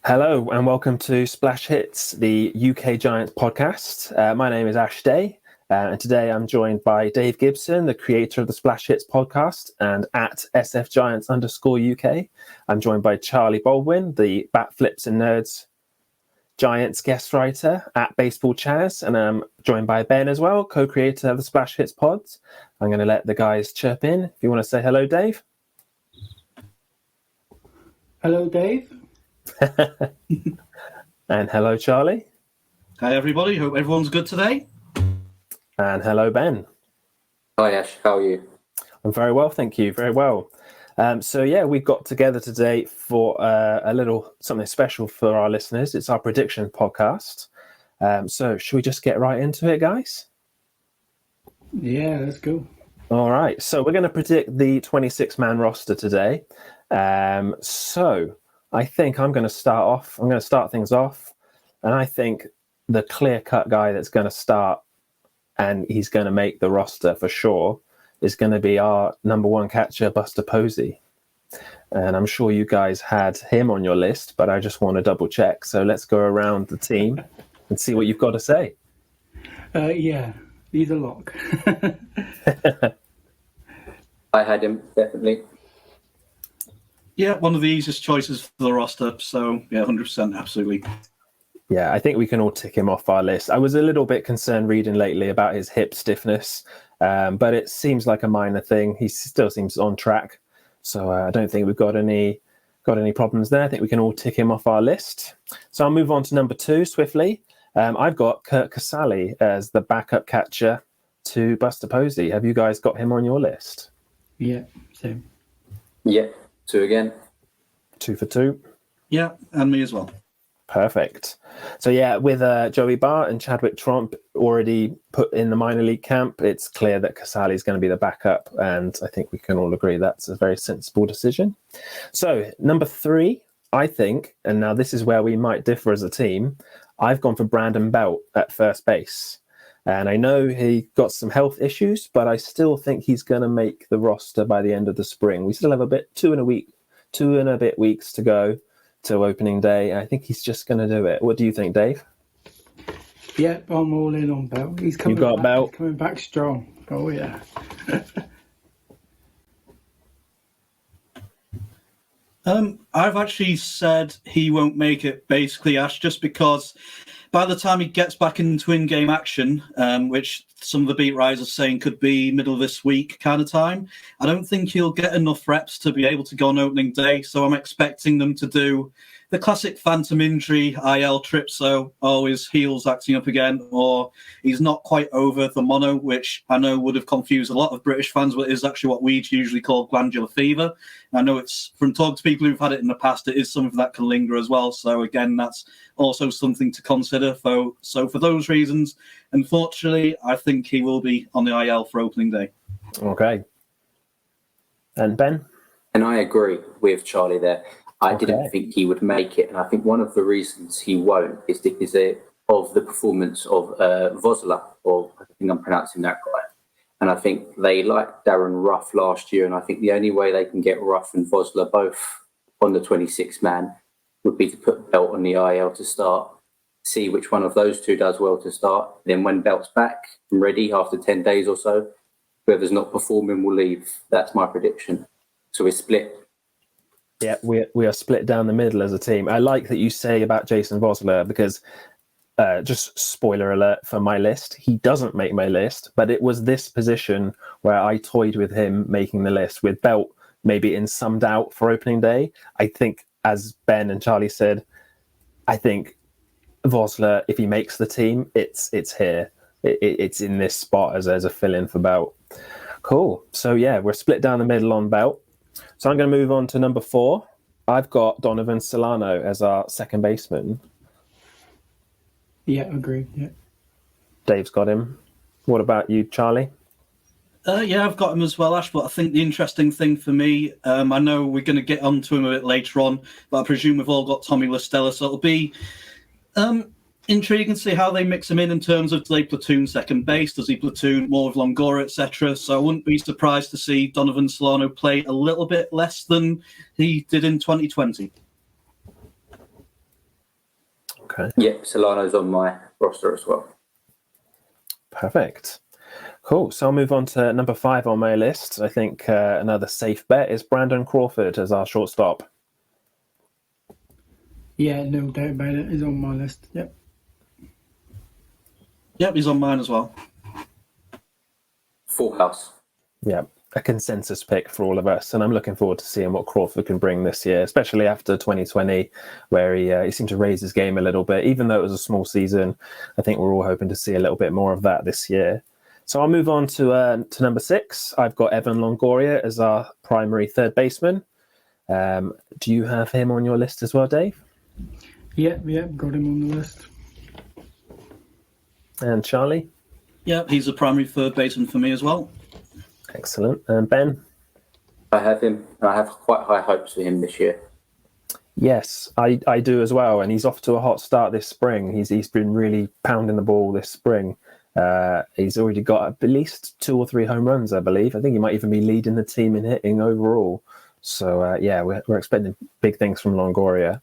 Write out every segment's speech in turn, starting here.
Hello and welcome to Splash Hits, the UK Giants podcast. My name is Ash Day, and today I'm joined by Dave Gibson, the creator of the Splash Hits podcast, and at @SFGiants_UK. I'm joined by Charlie Baldwin, the Bat Flips and Nerds Giants guest writer at Baseball Chaz, and I'm joined by Ben as well, co-creator of the Splash Hits pods. I'm going to let the guys chirp in. If you want to say hello, Dave. Hello, Dave. And hello, Charlie. Hi, everybody. Hope everyone's good today. And hello, Ben. Hi, Ash. How are you? I'm very well, thank you. Very well. We've got together today for a little something special for our listeners. It's our prediction podcast. So should we just get right into it, guys? Yeah, let's go. All right. So we're going to predict the 26-man roster today. So I think I'm going to start off. I'm going to start things off. And I think the clear-cut guy that's going to start and he's going to make the roster for sure is going to be our number one catcher, Buster Posey. And I'm sure you guys had him on your list, but I just want to double check. So let's go around the team and see what you've got to say. Yeah, he's a lock. I had him, definitely. Yeah, one of the easiest choices for the roster. So, yeah, 100%, absolutely. Yeah, I think we can all tick him off our list. I was a little bit concerned reading lately about his hip stiffness, but it seems like a minor thing. He still seems on track. So I don't think we've got any problems there. I think we can all tick him off our list. So I'll move on to number 2 swiftly. I've got Kurt Casale as the backup catcher to Buster Posey. Have you guys got him on your list? Yeah, same. Yeah, 2 again. 2 for 2. Yeah, and me as well. Perfect. So yeah, with Joey Bart and Chadwick Tromp already put in the minor league camp, it's clear that Casale is going to be the backup, and I think we can all agree that's a very sensible decision. So number 3, I think, and now this is where we might differ as a team, I've gone for Brandon Belt at first base. And I know he got some health issues, but I still think he's going to make the roster by the end of the spring. We still have 2 and a bit weeks to go till opening day. I think he's just going to do it. What do you think, Dave? Yep, I'm all in on Belt. He's coming You got back. Belt? He's coming back strong. Oh, yeah. I've actually said he won't make it, basically, Ash, just because by the time he gets back into in-game action, which some of the beat writers are saying could be middle of this week kind of time, I don't think he'll get enough reps to be able to go on opening day. So I'm expecting them to do the classic phantom injury IL trip. So his heel's acting up again, or he's not quite over the mono, which I know would have confused a lot of British fans, but is actually what we usually call glandular fever. I know it's from talking to people who've had it in the past, it is something that can linger as well. So again, that's also something to consider. So for those reasons, unfortunately, I think he will be on the IL for opening day. Okay. And Ben? And I agree with Charlie there. I didn't think he would make it. And I think one of the reasons he won't is because of the performance of Vosler, or I think I'm pronouncing that right. And I think they liked Darren Ruff last year. And I think the only way they can get Ruff and Vosler both on the 26-man would be to put Belt on the IL to start, see which one of those two does well to start. Then when Belt's back and ready after 10 days or so, whoever's not performing will leave. That's my prediction. So we're split. Yeah, we are split down the middle as a team. I like that you say about Jason Vosler because, just spoiler alert for my list, he doesn't make my list, but it was this position where I toyed with him making the list, with Belt maybe in some doubt for opening day. I think, as Ben and Charlie said, I think Vosler, if he makes the team, it's here. It's in this spot as a fill-in for Belt. Cool. So yeah, we're split down the middle on Belt. So I'm going to move on to number 4. I've got Donovan Solano as our second baseman. Yeah, agree. Yeah. Dave's got him. What about you, Charlie? Yeah, I've got him as well, Ash, but I think the interesting thing for me, I know we're going to get onto him a bit later on, but I presume we've all got Tommy La Stella, so it'll be intriguing to see how they mix him in terms of, do they platoon second base? Does he platoon more of Longoria, etc.? So I wouldn't be surprised to see Donovan Solano play a little bit less than he did in 2020. Okay. Yep, Solano's on my roster as well. Perfect. Cool. So I'll move on to number 5 on my list. I think another safe bet is Brandon Crawford as our shortstop. Yeah, no doubt about it. He's on my list. Yep. Yep, he's on mine as well. Full house. Yeah, a consensus pick for all of us, and I'm looking forward to seeing what Crawford can bring this year, especially after 2020, where he seemed to raise his game a little bit. Even though it was a small season, I think we're all hoping to see a little bit more of that this year. So I'll move on to number 6. I've got Evan Longoria as our primary third baseman. Do you have him on your list as well, Dave? Yep, got him on the list. And Charlie? Yep, he's a primary third baseman for me as well. Excellent. And Ben? I have him, and I have quite high hopes for him this year. Yes, I do as well. And he's off to a hot start this spring. He's been really pounding the ball this spring. He's already got at least 2 or 3 home runs, I believe. I think he might even be leading the team in hitting overall. So, we're expecting big things from Longoria.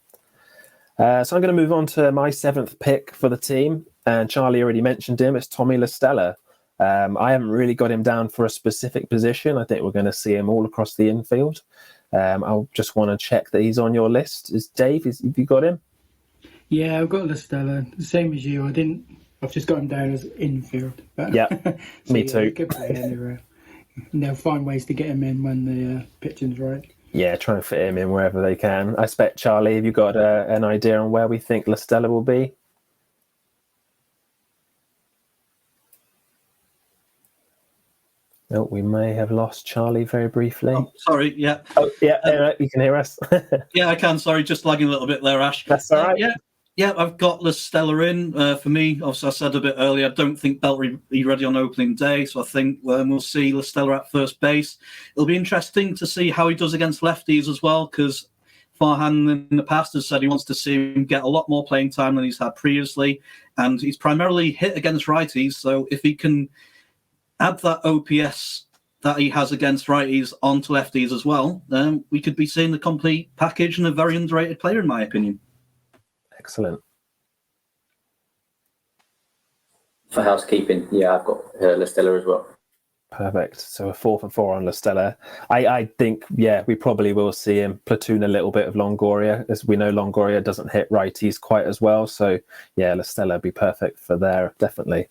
So I'm going to move on to my 7th pick for the team. And Charlie already mentioned him. It's Tommy La Stella. I haven't really got him down for a specific position. I think we're going to see him all across the infield. I'll just want to check that he's on your list. Have you got him? Yeah, I've got La Stella. The same as you. I've just got him down as infield. But Yeah, so, me too. He could play anywhere. And they'll find ways to get him in when the pitching's right. Yeah, try and fit him in wherever they can. I expect, Charlie, have you got an idea on where we think La Stella will be? Oh, we may have lost Charlie very briefly. Oh, sorry, yeah. Oh, yeah, you can hear us. Yeah, I can. Sorry, just lagging a little bit there, Ash. That's all right. Yeah, I've got La Stella in. For me, obviously, I said a bit earlier, I don't think Belt will be ready on opening day, so I think we'll see La Stella at first base. It'll be interesting to see how he does against lefties as well, because Farhan in the past has said he wants to see him get a lot more playing time than he's had previously, and he's primarily hit against righties, so if he can add that OPS that he has against righties onto lefties as well, then we could be seeing the complete package and a very underrated player, in my opinion. Excellent. For housekeeping, yeah, I've got La Stella as well. Perfect. So a 4 for 4 on La Stella. I think, we probably will see him platoon a little bit of Longoria. As we know, Longoria doesn't hit righties quite as well. So, La Stella would be perfect for there, definitely.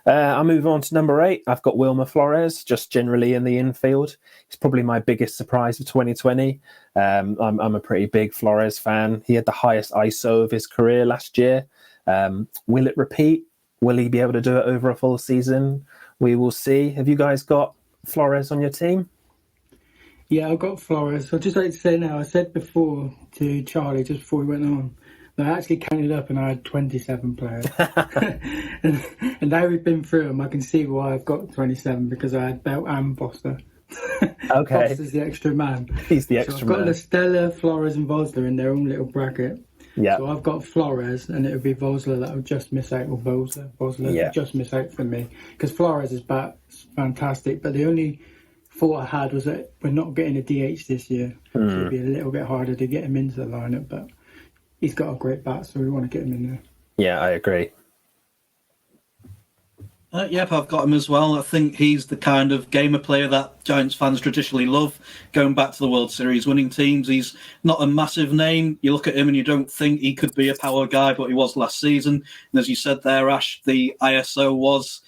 I'll move on to number 8. I've got Wilmer Flores, just generally in the infield. He's probably my biggest surprise of 2020. I'm a pretty big Flores fan. He had the highest ISO of his career last year. Will it repeat? Will he be able to do it over a full season? We will see. Have you guys got Flores on your team? Yeah, I've got Flores. I'd just like to say now, I said before to Charlie, just before we went on, that I actually counted up and I had 27 players. and now we've been through them, I can see why I've got 27, because I had Belt and Foster. Okay. Foster's the extra man. He's the So extra I've got man. La Stella, Flores and Vosler in their own little bracket. Yeah. So I've got Flores, and it would be Vosler that would just miss out, or Vosler Yeah. would just miss out for me. Because Flores is fantastic, but the only thought I had was that we're not getting a DH this year. So it'd be a little bit harder to get him into the lineup, but he's got a great bat, so we want to get him in there. Yeah, I agree. Yep, I've got him as well. I think he's the kind of gamer player that Giants fans traditionally love. Going back to the World Series winning teams, he's not a massive name. You look at him and you don't think he could be a power guy, but he was last season. And as you said there, Ash, the ISO was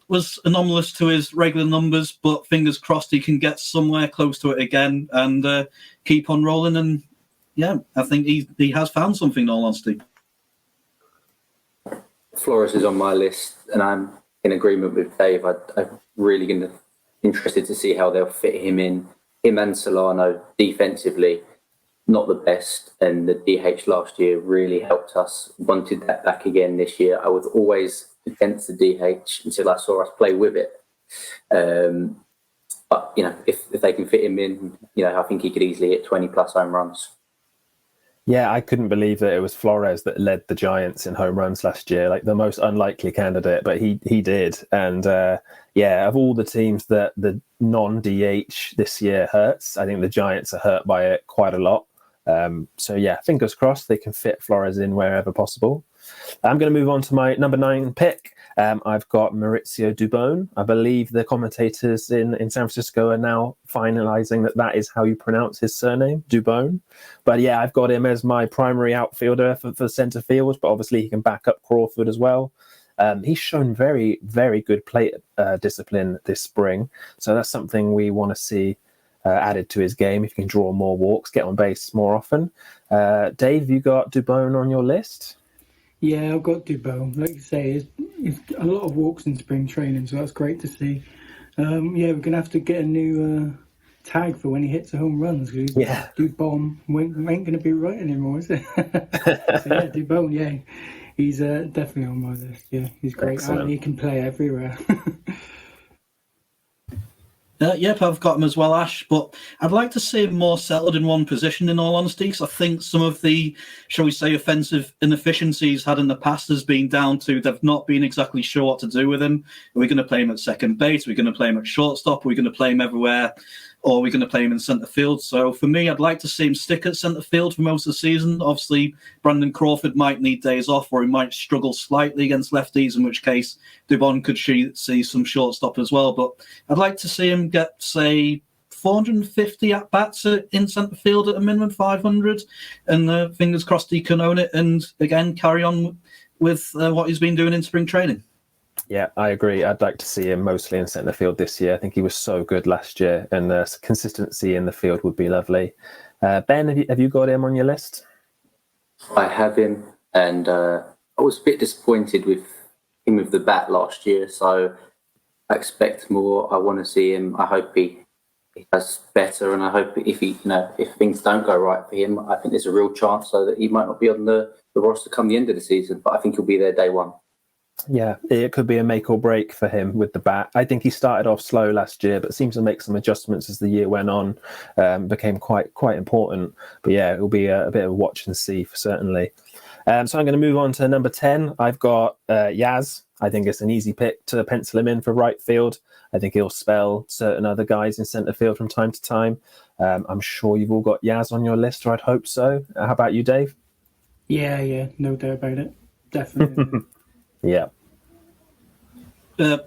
was anomalous to his regular numbers, but fingers crossed he can get somewhere close to it again and keep on rolling. And I think he has found something, in all honesty. Flores is on my list, and I'm in agreement with Dave. I'm really interested to see how they'll fit him in. Him and Solano defensively, not the best, and the DH last year really helped us. Wanted that back again this year. I was always against the DH until I saw us play with it. But if they can fit him in, I think he could easily hit 20 plus home runs. Yeah, I couldn't believe that it was Flores that led the Giants in home runs last year, like the most unlikely candidate, but he did. And of all the teams that the non-DH this year hurts, I think the Giants are hurt by it quite a lot. So yeah, fingers crossed they can fit Flores in wherever possible. I'm going to move on to my number 9 pick. I've got Maurizio Dubon. I believe the commentators in San Francisco are now finalizing that is how you pronounce his surname, Dubon. But yeah, I've got him as my primary outfielder for centre field, but obviously he can back up Crawford as well. He's shown very, very good plate discipline this spring. So that's something we want to see added to his game. If he can draw more walks, get on base more often. Dave, you got Dubon on your list? Yeah, I've got Dubon. Like you say, it's a lot of walks in spring training, so that's great to see. Yeah, we're going to have to get a new tag for when he hits the home runs. Yeah. Dubon ain't going to be right anymore, is it? So yeah, Dubon, yeah. He's definitely on my list. Yeah, he's great. Excellent. And he can play everywhere. Yep, I've got him as well, Ash. But I'd like to see him more settled in one position, in all honesty, because I think some of the, shall we say, offensive inefficiencies had in the past has been down to they've not been exactly sure what to do with him. Are we going to play him at second base? Are we going to play him at shortstop? Are we going to play him everywhere? Or are we going to play him in centre field? So for me, I'd like to see him stick at centre field for most of the season. Obviously, Brandon Crawford might need days off, or he might struggle slightly against lefties, in which case Dubon could see some shortstop as well. But I'd like to see him get, say, 450 at-bats in centre field at a minimum, 500. And fingers crossed he can own it and, again, carry on with what he's been doing in spring training. Yeah, I agree. I'd like to see him mostly in centre field this year. I think he was so good last year, and the consistency in the field would be lovely. Ben, have you got him on your list? I have him, and I was a bit disappointed with him with the bat last year, so I expect more. I want to see him. I hope he does better, and I hope if things don't go right for him, I think there's a real chance so that he might not be on the roster come the end of the season, but I think he'll be there day one. Yeah, it could be a make or break for him with the bat. I think he started off slow last year, but seems to make some adjustments as the year went on. Became quite important. But yeah, it will be a bit of a watch and see for certainly. So I'm going to move on to number 10. I've got Yaz. I think it's an easy pick to pencil him in for right field. I think he'll spell certain other guys in centre field from time to time. I'm sure you've all got Yaz on your list, or I'd hope so. How about you, Dave? Yeah, no doubt about it. Definitely. Yeah.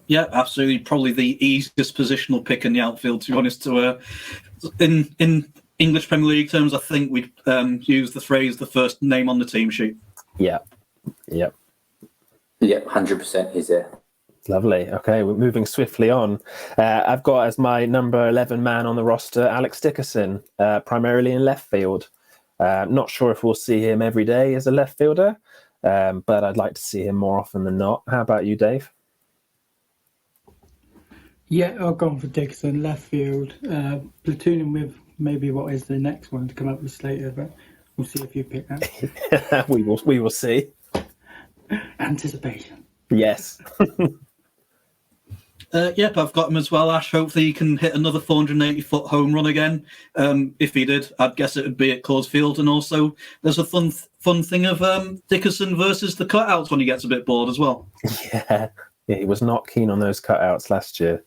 Yeah, absolutely. Probably the easiest positional pick in the outfield, to be honest. In English Premier League terms, I think we'd use the phrase "the first name on the team sheet." Yeah. 100% he's there. Lovely. Okay, we're moving swiftly on. I've got as my number 11 man on the roster, Alex Dickerson, primarily in left field. Not sure if we'll see him every day as a left fielder, but I'd like to see him more often than not. How about you, Dave? Yeah, I've gone for Dickerson, left field, platooning with maybe what is the next one to come up with Slater, but we'll see if you pick that. We will see. Anticipation. Yes. Yep, I've got him as well, Ash. Hopefully he can hit another 480-foot home run again. If he did, I'd guess it would be at Coors Field. And also, there's a fun thing of Dickerson versus the cutouts when he gets a bit bored as well. Yeah, he was not keen on those cutouts last year.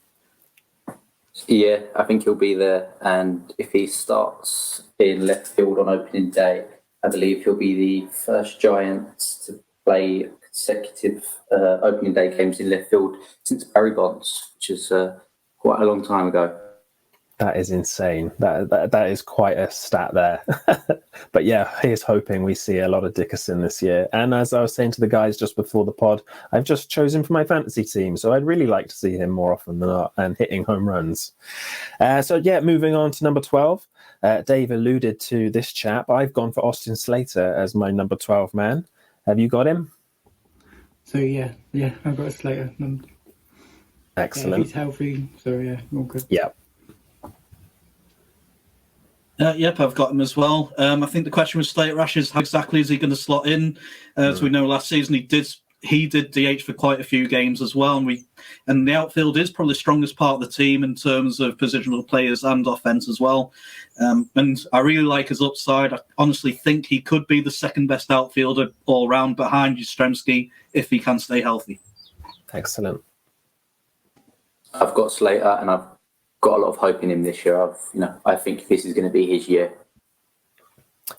Yeah, I think he'll be there. And if he starts in left field on opening day, I believe he'll be the first Giant to play consecutive opening day games in left field since Barry Bonds, which is quite a long time ago. That is insane. That is quite a stat there. But yeah, here's hoping we see a lot of Dickerson this year. And as I was saying to the guys just before the pod, I've just chosen for my fantasy team, so I'd really like to see him more often than not and hitting home runs. So yeah, moving on to number 12. Dave alluded to this chap. I've gone for Austin Slater as my number 12 man. Have you got him? So yeah, I've got a Slater. Excellent. Yeah, he's healthy, so yeah, all good. Yeah. Yep, I've got him as well. I think the question with Slater, Ash, is how exactly is he going to slot in? As we know, last season he did DH for quite a few games as well, and the outfield is probably the strongest part of the team in terms of positional players and offense as well. And I really like his upside. I honestly think he could be the second best outfielder all round behind Yastrzemski if he can stay healthy. Excellent. I've got Slater, and I've got a lot of hope in him this year. I think this is going to be his year.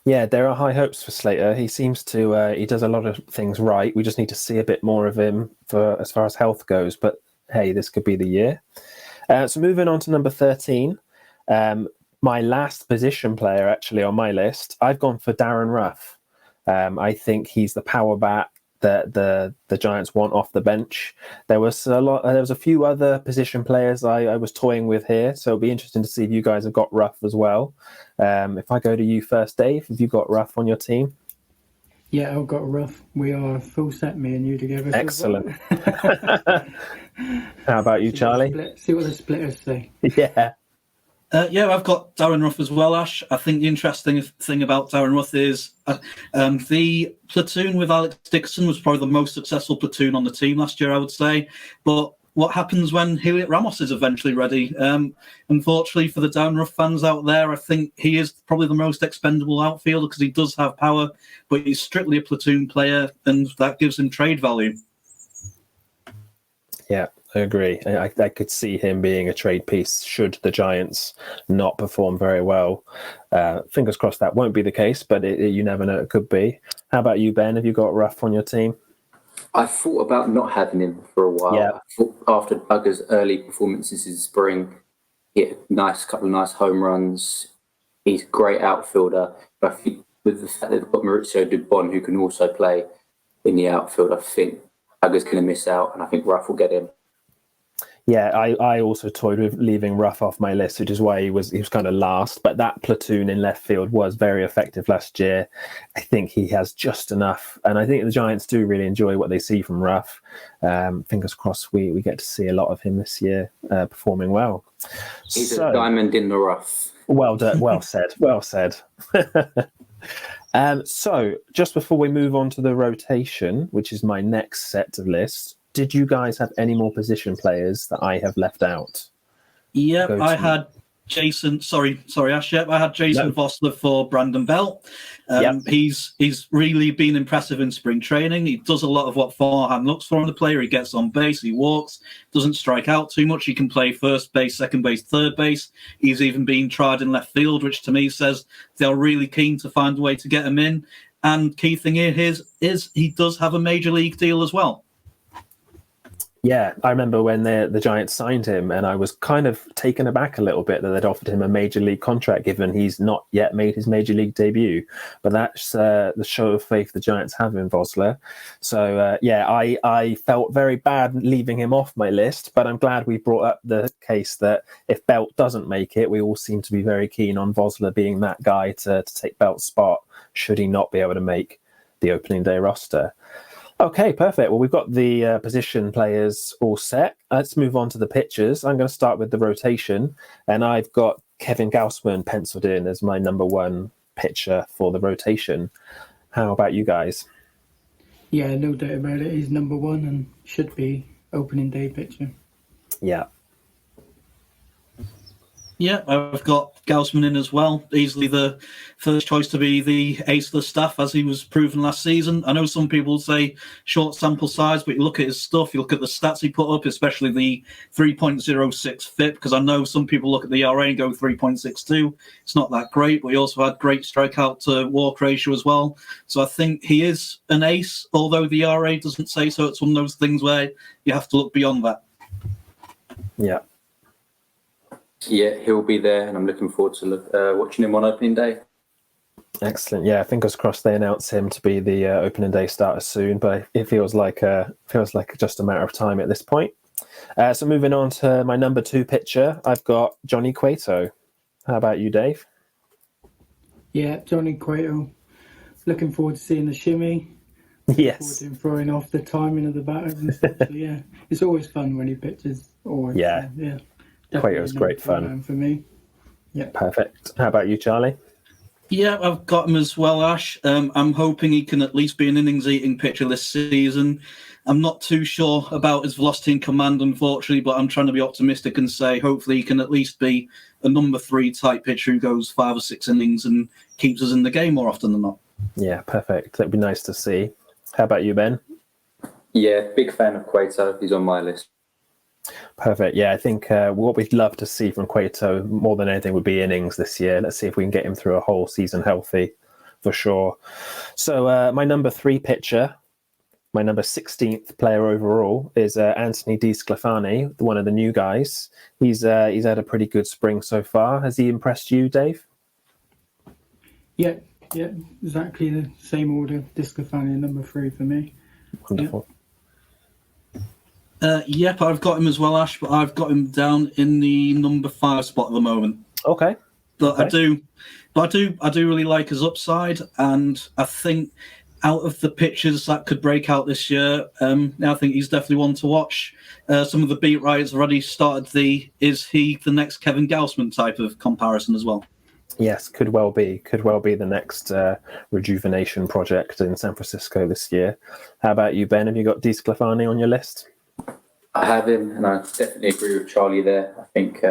Yeah, there are high hopes for Slater. He seems to he does a lot of things right. We just need to see a bit more of him for as far as health goes. But hey, this could be the year. So moving on to number 13, my last position player actually on my list, I've gone for Darren Ruff. I think he's the power bat that the Giants want off the bench. There was a few other position players I was toying with here, so it'll be interesting to see if you guys have got Ruff as well. If I go to you first, Dave, have you got Ruff on your team? Yeah, I've got Ruff. We are full set, me and you together. Excellent. How about you, Charlie? See what the splitters say. Yeah. Yeah, I've got Darren Ruff as well, Ash. I think the interesting thing about Darren Ruff is the platoon with Alex Dixon was probably the most successful platoon on the team last year, I would say. But what happens when Heliot Ramos is eventually ready? Unfortunately for the Darren Ruff fans out there, I think he is probably the most expendable outfielder because he does have power, but he's strictly a platoon player, and that gives him trade value. Yeah, I agree. I could see him being a trade piece should the Giants not perform very well. Fingers crossed that won't be the case, but you never know, it could be. How about you, Ben? Have you got Ruff on your team? I thought about not having him for a while. Yeah. I thought after Duggar's early performances in spring, he had a couple of nice home runs. He's a great outfielder. But I think with the fact that they've got Mauricio Dubon, who can also play in the outfield, I think Duggar's going to miss out, and I think Ruff will get him. Yeah, I also toyed with leaving Ruff off my list, which is why he was kind of last. But that platoon in left field was very effective last year. I think he has just enough, and I think the Giants do really enjoy what they see from Ruff. Fingers crossed we get to see a lot of him this year performing well. He's a diamond in the rough. Well done, well said, well said. So just before we move on to the rotation, which is my next set of lists, did you guys have any more position players that I have left out? Yep, I had Jason. Sorry, Ash. Yep, I had Jason Vosler for Brandon Belt. He's really been impressive in spring training. He does a lot of what Farhan looks for in the player. He gets on base, he walks, doesn't strike out too much. He can play first base, second base, third base. He's even been tried in left field, which to me says they're really keen to find a way to get him in. And key thing here is he does have a major league deal as well. Yeah, I remember when the Giants signed him, and I was kind of taken aback a little bit that they'd offered him a major league contract, given he's not yet made his major league debut. But that's the show of faith the Giants have in Vosler. So, I felt very bad leaving him off my list, but I'm glad we brought up the case that if Belt doesn't make it, we all seem to be very keen on Vosler being that guy to take Belt's spot, should he not be able to make the opening day roster. Okay, perfect. Well, we've got the position players all set. Let's move on to the pitchers. I'm going to start with the rotation, and I've got Kevin Gausman penciled in as my number one pitcher for the rotation. How about you guys? Yeah, no doubt about it. He's number one and should be opening day pitcher. Yeah. Yeah, I've got Gausman in as well. Easily the first choice to be the ace of the staff, as he was proven last season. I know some people say short sample size, but you look at his stuff, you look at the stats he put up, especially the 3.06 FIP, because I know some people look at the ERA and go 3.62. It's not that great, but he also had great strikeout to walk ratio as well. So I think he is an ace, although the ERA doesn't say so. It's one of those things where you have to look beyond that. Yeah. Yeah, he'll be there, and I'm looking forward to watching him on opening day. Excellent. Yeah, fingers crossed they announce him to be the opening day starter soon, but it feels like just a matter of time at this point. So moving on to my number two pitcher, I've got Johnny Cueto. How about you, Dave? Yeah, Johnny Cueto. Looking forward to seeing the shimmy. Yes. Forward to him throwing off the timing of the batters and stuff. So, yeah, it's always fun when he pitches. Always. Yeah. Yeah. Cueto's great fun. For me. Yeah. Perfect. How about you, Charlie? Yeah, I've got him as well, Ash. I'm hoping he can at least be an innings-eating pitcher this season. I'm not too sure about his velocity and command, unfortunately, but I'm trying to be optimistic and say hopefully he can at least be a number 3 type pitcher who goes 5 or 6 innings and keeps us in the game more often than not. Yeah, perfect. That'd be nice to see. How about you, Ben? Yeah, big fan of Cueto. He's on my list. Perfect. Yeah, I think what we'd love to see from Cueto more than anything would be innings this year. Let's see if we can get him through a whole season healthy. for sure. So my number 3 pitcher, my number 16th player overall, is Anthony DiSclafani, one of the new guys. He's had a pretty good spring so far. Has he impressed you, Dave? Yeah, exactly the same order. DiSclafani, number 3 for me. Wonderful. Yep, I've got him as well, Ash, but I've got him down in the number 5 spot at the moment. Okay. But I do really like his upside, and I think out of the pitchers that could break out this year, I think he's definitely one to watch. Some of the beat writers already started is he the next Kevin Gausman type of comparison as well? Yes, could well be the next rejuvenation project in San Francisco this year. How about you, Ben? Have you got DiSclafani on your list? I have him, and I definitely agree with Charlie there. I think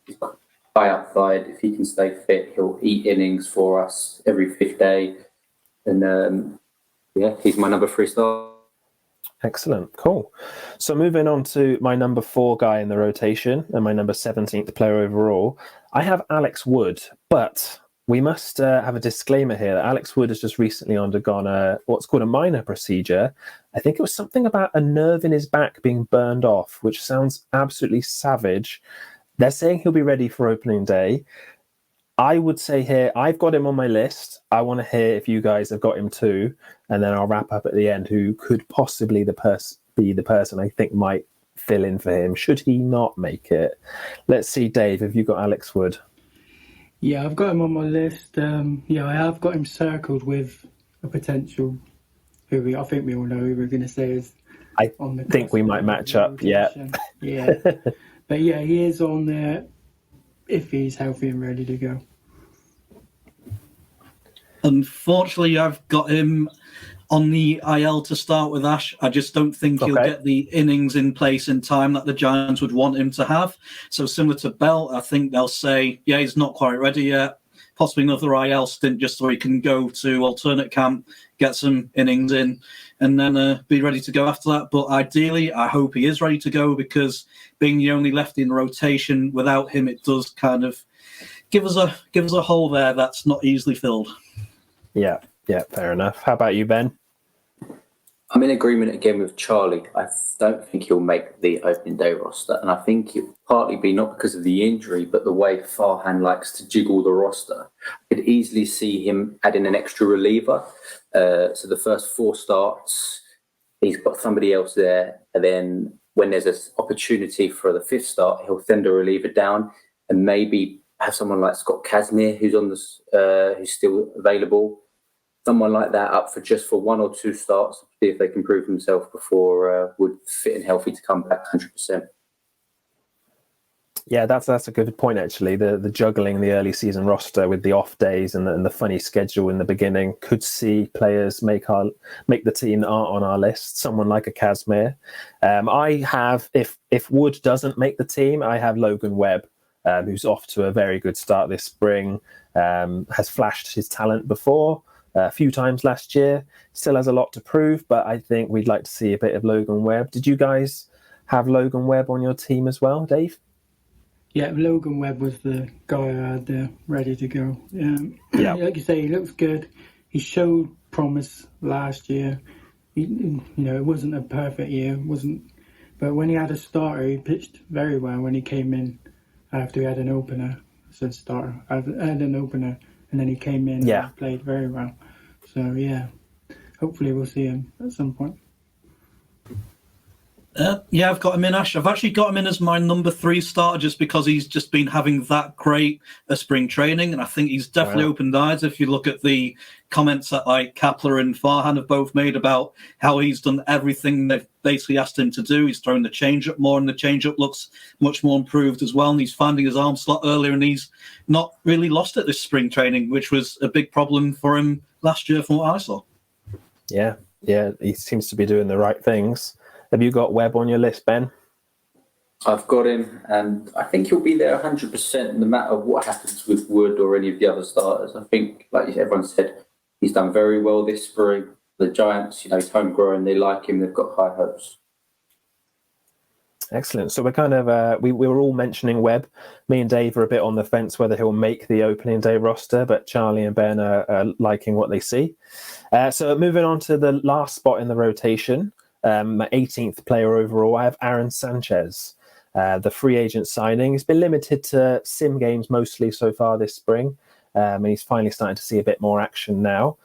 he's got high upside. If he can stay fit, he'll eat innings for us every 5th day. And he's my number 3 star. Excellent, cool. So moving on to my number 4 guy in the rotation and my number 17th player overall, I have Alex Wood, but we must have a disclaimer here that Alex Wood has just recently undergone what's called a minor procedure. I think it was something about a nerve in his back being burned off, which sounds absolutely savage. They're saying he'll be ready for opening day. I would say here, I've got him on my list. I want to hear if you guys have got him too, and then I'll wrap up at the end who could possibly be the person I think might fill in for him, should he not make it. Let's see, Dave, have you got Alex Wood? Yeah, I've got him on my list. I have got him circled with a potential I think we all know who we're going to say is on the think we might match up, yeah. Yeah. But yeah, he is on there if he's healthy and ready to go. Unfortunately, I've got him on the IL to start with, Ash. I just don't think he'll get the innings in place in time that the Giants would want him to have. So similar to Bell, I think they'll say, yeah, he's not quite ready yet. Possibly another IL stint just so he can go to alternate camp, get some innings in, and then be ready to go after that. But ideally, I hope he is ready to go, because being the only lefty in the rotation, without him, it does kind of give us a hole there that's not easily filled. Yeah, fair enough. How about you, Ben? I'm in agreement again with Charlie. I don't think he'll make the opening day roster, and I think it'll partly be not because of the injury, but the way Farhan likes to jiggle the roster. I could easily see him adding an extra reliever. So the first 4 starts, he's got somebody else there, and then when there's an opportunity for the 5th start, he'll send a reliever down and maybe have someone like Scott Kazmir who's on this, who's still available. Someone like that up for 1 or 2 starts to see if they can prove themselves before Wood fit and healthy to come back 100%. Yeah, that's a good point, actually. The juggling the early season roster with the off days and the funny schedule in the beginning could see players make the team that aren't on our list. Someone like a Kazmir. I have, if Wood doesn't make the team, I have Logan Webb, who's off to a very good start this spring. Has flashed his talent before. A few times last year, still has a lot to prove, but I think we'd like to see a bit of Logan Webb. Did you guys have Logan Webb on your team as well, Dave? Yeah, Logan Webb was the guy I had there ready to go. Like you say, he looks good. He showed promise last year. It wasn't a perfect year, but when he had a starter, he pitched very well when he came in after he had an opener. So starter, I had an opener, and then he came in and played very well. So yeah, hopefully we'll see him at some point. I've got him in, Ash. I've actually got him in as my number 3 starter just because he's just been having that great a spring training, and I think he's definitely opened eyes. If you look at the comments that like Kapler and Farhan have both made about how he's done everything they've basically asked him to do. He's thrown the changeup more, and the changeup looks much more improved as well, and he's finding his arm slot earlier, and he's not really lost it this spring training, which was a big problem for him last year from what I saw. Yeah, he seems to be doing the right things. Have you got Webb on your list, Ben? I've got him, and I think he'll be there 100% no matter what happens with Wood or any of the other starters. I think, like everyone said, he's done very well this spring. The Giants, he's homegrown, they like him, they've got high hopes. Excellent. So we're kind of we were all mentioning Webb. Me and Dave are a bit on the fence whether he'll make the opening day roster, but Charlie and Ben are liking what they see. So moving on to the last spot in the rotation, my 18th player overall, I have Aaron Sanchez. The free agent signing. He's been limited to sim games mostly so far this spring, and he's finally starting to see a bit more action now.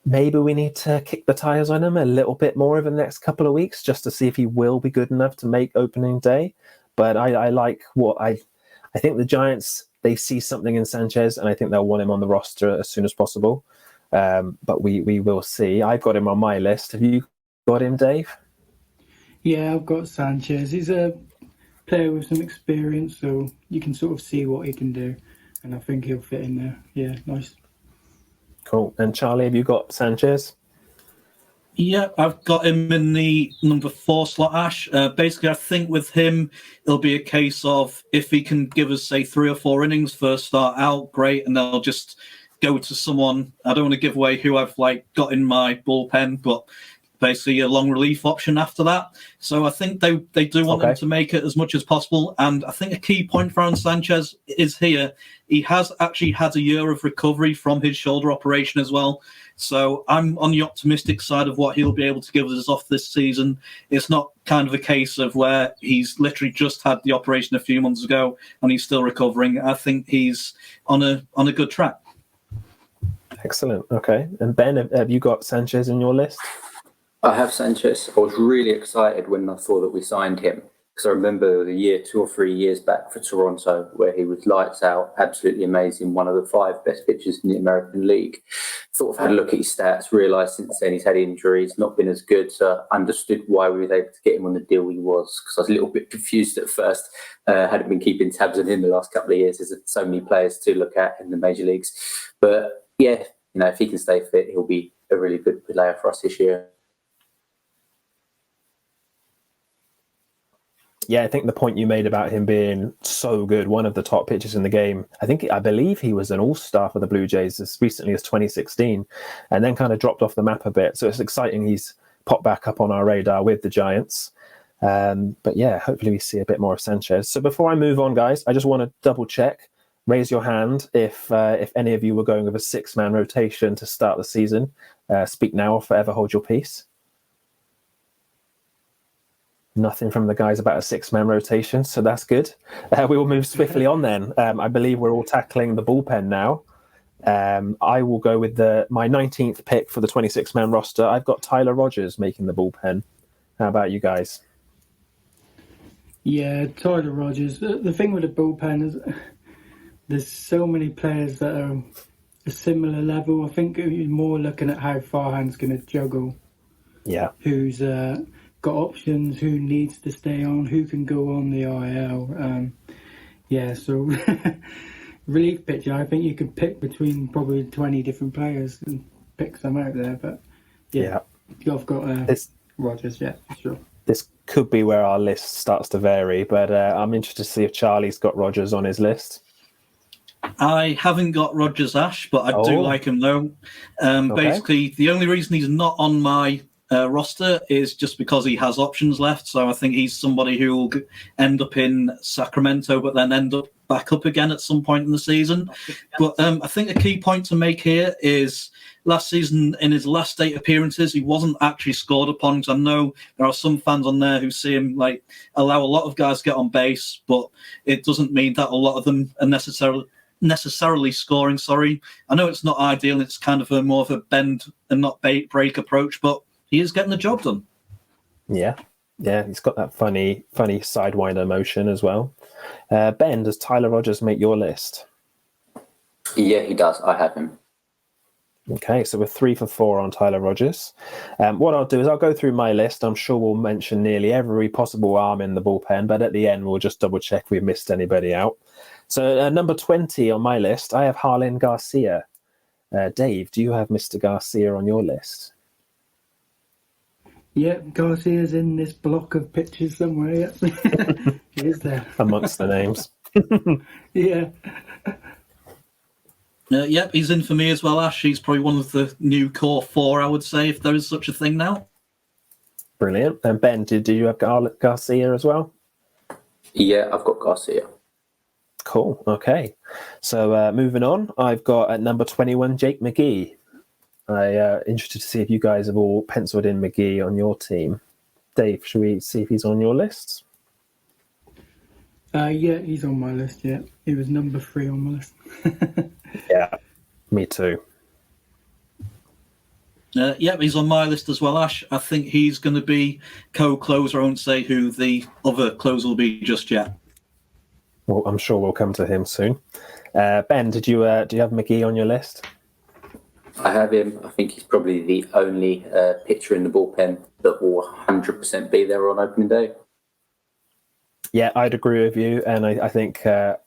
Maybe we need to kick the tires on him a little bit more over the next couple of weeks just to see if he will be good enough to make opening day. But I like what I think the Giants, they see something in Sanchez, and I think they'll want him on the roster as soon as possible. But we will see. I've got him on my list. Have you got him, Dave? Yeah, I've got Sanchez. He's a player with some experience, so you can sort of see what he can do, and I think he'll fit in there. Yeah, nice. Cool. And Charlie, have you got Sanchez? Yeah, I've got him in the number 4 slot, Ash. Basically, I think with him, it'll be a case of if he can give us, say, 3 or 4 innings first start out, great, and they'll just go to someone. I don't want to give away who I've got in my bullpen, but basically a long relief option after that. So I think they do want him to make it as much as possible. And I think a key point for Aaron Sanchez is here. He has actually had a year of recovery from his shoulder operation as well. So I'm on the optimistic side of what he'll be able to give us off this season. It's not kind of a case of where he's literally just had the operation a few months ago and he's still recovering. I think he's on a good track. Excellent. Okay. And Ben, have you got Sanchez in your list? I have Sanchez. I was really excited when I saw that we signed him because I remember the year 2 or 3 years back for Toronto where he was lights out, absolutely amazing, one of the 5 best pitchers in the American League. Sort of had a look at his stats, realised since then he's had injuries, not been as good, so understood why we were able to get him on the deal he was because I was a little bit confused at first. Hadn't been keeping tabs on him the last couple of years. There's so many players to look at in the major leagues. But yeah, if he can stay fit, he'll be a really good player for us this year. Yeah, I think the point you made about him being so good, one of the top pitchers in the game, I believe he was an all-star for the Blue Jays as recently as 2016 and then kind of dropped off the map a bit. So it's exciting he's popped back up on our radar with the Giants. But yeah, hopefully we see a bit more of Sanchez. So before I move on, guys, I just want to double check. Raise your hand if any of you were going with a 6-man rotation to start the season. Speak now or forever hold your peace. Nothing from the guys about a 6-man rotation, so that's good. We will move swiftly on then. I believe we're all tackling the bullpen now. I will go with my 19th pick for the 26-man roster. I've got Tyler Rogers making the bullpen. How about you guys? Yeah, Tyler Rogers. The thing with the bullpen is there's so many players that are a similar level. I think you're more looking at how Farhan's going to juggle. Yeah. Who's got options, who needs to stay on, who can go on the IL. So relief pitcher, I think you could pick between probably 20 different players and pick some out there. But yeah. I've got Rogers, yeah, for sure. This could be where our list starts to vary, but I'm interested to see if Charlie's got Rogers on his list. I haven't got Rogers, Ash, but I do like him though. Basically, the only reason he's not on my roster is just because he has options left. So I think he's somebody who will end up in Sacramento, but then end up back up again at some point in the season. But I think a key point to make here is last season, in his last 8 appearances, he wasn't actually scored upon. Because I know there are some fans on there who see him allow a lot of guys to get on base, but it doesn't mean that a lot of them are necessarily scoring. I know it's not ideal. It's kind of more of a bend and not break approach, but he is getting the job done. Yeah, he's got that funny sidewinder motion as well. Ben, does Tyler Rogers make your list? Yeah, he does. I have him. Okay, so we're 3 for 4 on Tyler Rogers. What I'll do is I'll go through my list. I'm sure we'll mention nearly every possible arm in the bullpen, but at the end we'll just double check if we've missed anybody out. So number 20 on my list, I have Jarlin Garcia. Dave, do you have Mr. Garcia on your list? Yeah, Garcia's in this block of pitches somewhere. Yeah. He is there. Amongst the names. Yeah. Yep, he's in for me as well, Ash. He's probably one of the new core 4, I would say, if there is such a thing now. Brilliant. And Ben, did you have Garcia as well? Yeah, I've got Garcia. Cool. Okay. So moving on, I've got at number 21, Jake McGee. Interested to see if you guys have all penciled in McGee on your team. Dave, should we see if he's on your list? Yeah, he's on my list. Yeah, he was number 3 on my list. Yeah, me too. Yeah, he's on my list as well, Ash. I think he's going to be co-closer. I won't say who the other closer will be just yet. Well, I'm sure we'll come to him soon. Ben, do you have McGee on your list? I have him. I think he's probably the only pitcher in the bullpen that will 100% be there on opening day. Yeah, I'd agree with you, and I think I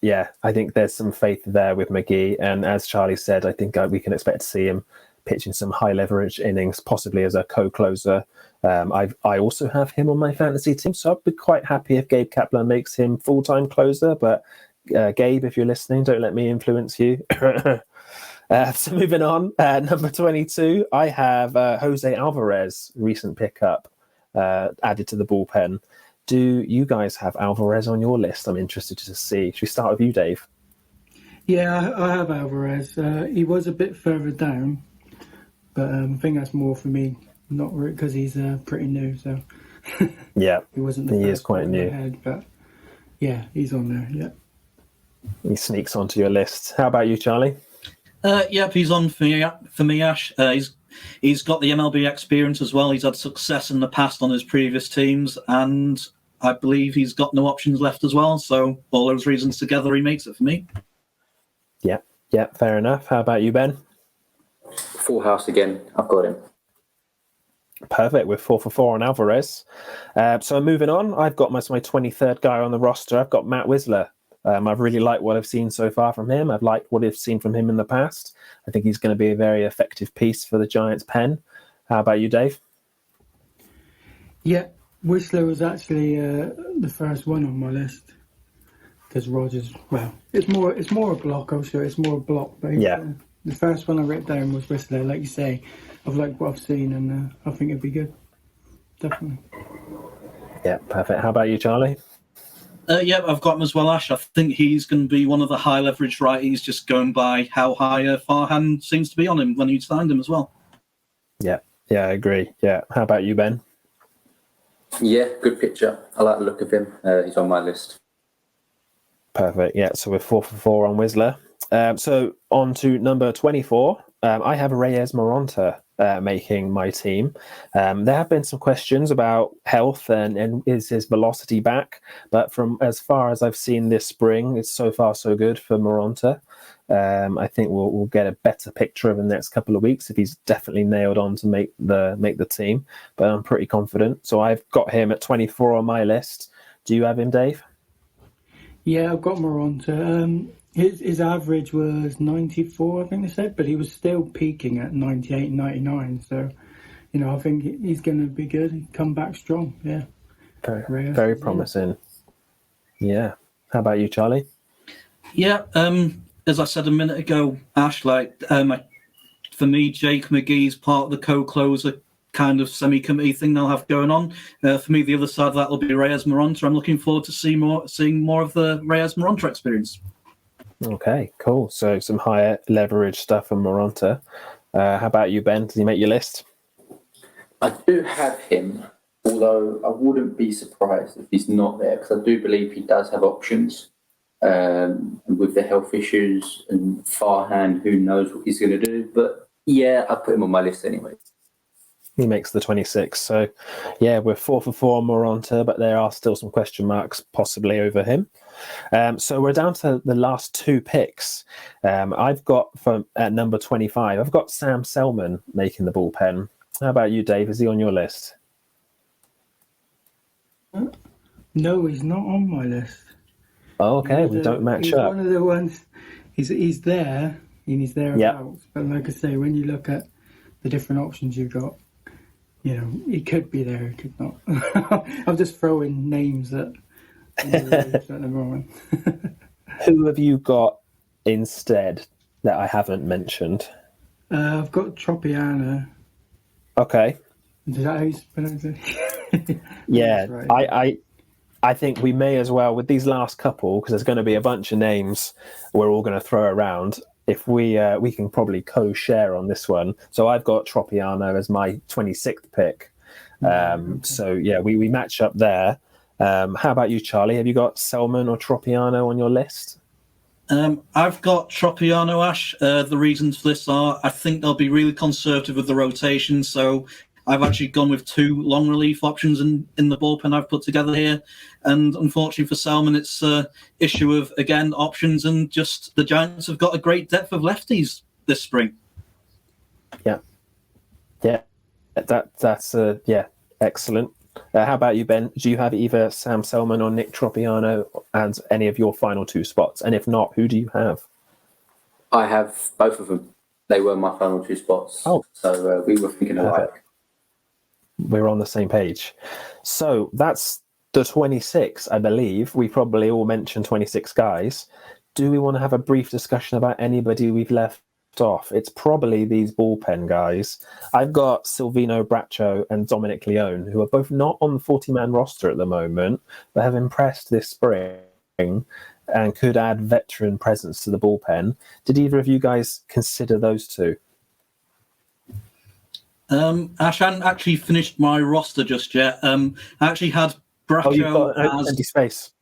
think there's some faith there with McGee. And as Charlie said, I think we can expect to see him pitching some high leverage innings, possibly as a co-closer. I also have him on my fantasy team, so I'd be quite happy if Gabe Kapler makes him full-time closer. But Gabe, if you're listening, don't let me influence you. So moving on, number 22, I have Jose Alvarez, recent pickup, added to the bullpen. Do you guys have Alvarez on your list? I'm interested to see. Should we start with you, Dave? Yeah, I have Alvarez. He was a bit further down, but I think that's more for me, not because he's pretty new. So Yeah, he wasn't. He is quite new. Head, but yeah, he's on there. Yeah. He sneaks onto your list. How about you, Charlie? Yep, he's on for me, Ash. He's got the MLB experience as well. He's had success in the past on his previous teams, and I believe he's got no options left as well. So all those reasons together, he makes it for me. Yeah, fair enough. How about you, Ben? Full house again. I've got him. Perfect. We're 4 for 4 on Alvarez. So moving on, I've got my 23rd guy on the roster. I've got Matt Wisler. I've really liked what I've seen so far from him. I've liked what I've seen from him in the past. I think he's going to be a very effective piece for the Giants' pen. How about you, Dave? Yeah, Whistler was actually the first one on my list because Rogers. Well, it's more a block. I'm sure it's more a block. But the first one I wrote down was Whistler. Like you say, I've liked what I've seen, and I think it'd be good. Definitely. Yeah, perfect. How about you, Charlie? Yeah, I've got him as well, Ash. I think he's going to be one of the high leverage righties, just going by how high Farhan seems to be on him when you signed him as well. Yeah, I agree. Yeah. How about you, Ben? Yeah, good pitcher. I like the look of him. He's on my list. Perfect. Yeah, so we're 4 for 4 on Whistler. So on to number 24. I have Reyes Moronta making my team. There have been some questions about health and is his velocity back, but from as far as I've seen this spring, it's so far so good for Moronta. I think we'll get a better picture over the next couple of weeks if he's definitely nailed on to make the team. But I'm pretty confident. So I've got him at 24 on my list. Do you have him, Dave? Yeah, I've got Moronta. His average was 94, I think they said, but he was still peaking at 98, 99. So, I think he's going to be good. He'll come back strong. Yeah. Very promising. Yeah. How about you, Charlie? Yeah. As I said a minute ago, Ash, for me, Jake McGee's part of the co-closer kind of semi-committee thing they'll have going on. For me, the other side of that will be Reyes Moronta. I'm looking forward to seeing more of the Reyes Moronta experience. Okay, cool. So some higher leverage stuff from Moronta. How about you, Ben? Does he make your list? I do have him, although I wouldn't be surprised if he's not there because I do believe he does have options. With the health issues and Farhan, who knows what he's going to do. But yeah, I put him on my list anyway. He makes the 26. So yeah, we're 4 for 4 on Moronta, but there are still some question marks possibly over him. So we're down to the last 2 picks. I've got at number 25, I've got Sam Selman making the bullpen. How about you, Dave? Is he on your list? No, he's not on my list. Oh, okay, we don't match he's up. One of the ones. He's there and he's thereabouts. Yep. But like I say, when you look at the different options you've got, he could be there, he could not. I'm just throwing names at the moment. Who have you got instead that I haven't mentioned? I've got Tropiano. Okay. Is that how you pronounce it? Yeah, That's right. I think we may as well, with these last couple, because there's going to be a bunch of names we're all going to throw around. If we can probably co-share on this one. So I've got Tropiano as my 26th pick. So yeah, we match up there. How about you, Charlie? Have you got Selman or Tropiano on your list? I've got Tropiano, Ash. The reasons for this are I think they'll be really conservative with the rotation. So I've actually gone with two long relief options in the bullpen I've put together here. And unfortunately for Selman, it's an issue of, again, options, and just the Giants have got a great depth of lefties this spring. Yeah. That's excellent. How about you, Ben? Do you have either Sam Selman or Nick Tropiano as any of your final two spots? And if not, who do you have? I have both of them. They were my final two spots. Oh. So we were thinking alike. We're on the same page. So that's the 26, I believe. We probably all mentioned 26 guys. Do we want to have a brief discussion about anybody we've left off? It's probably these bullpen guys. I've got Silvino Braccio and Dominic Leone, who are both not on the 40-man roster at the moment, but have impressed this spring and could add veteran presence to the bullpen. Did either of you guys consider those two? Ash, I hadn't actually finished my roster just yet. I actually had Braccio you've got as empty space.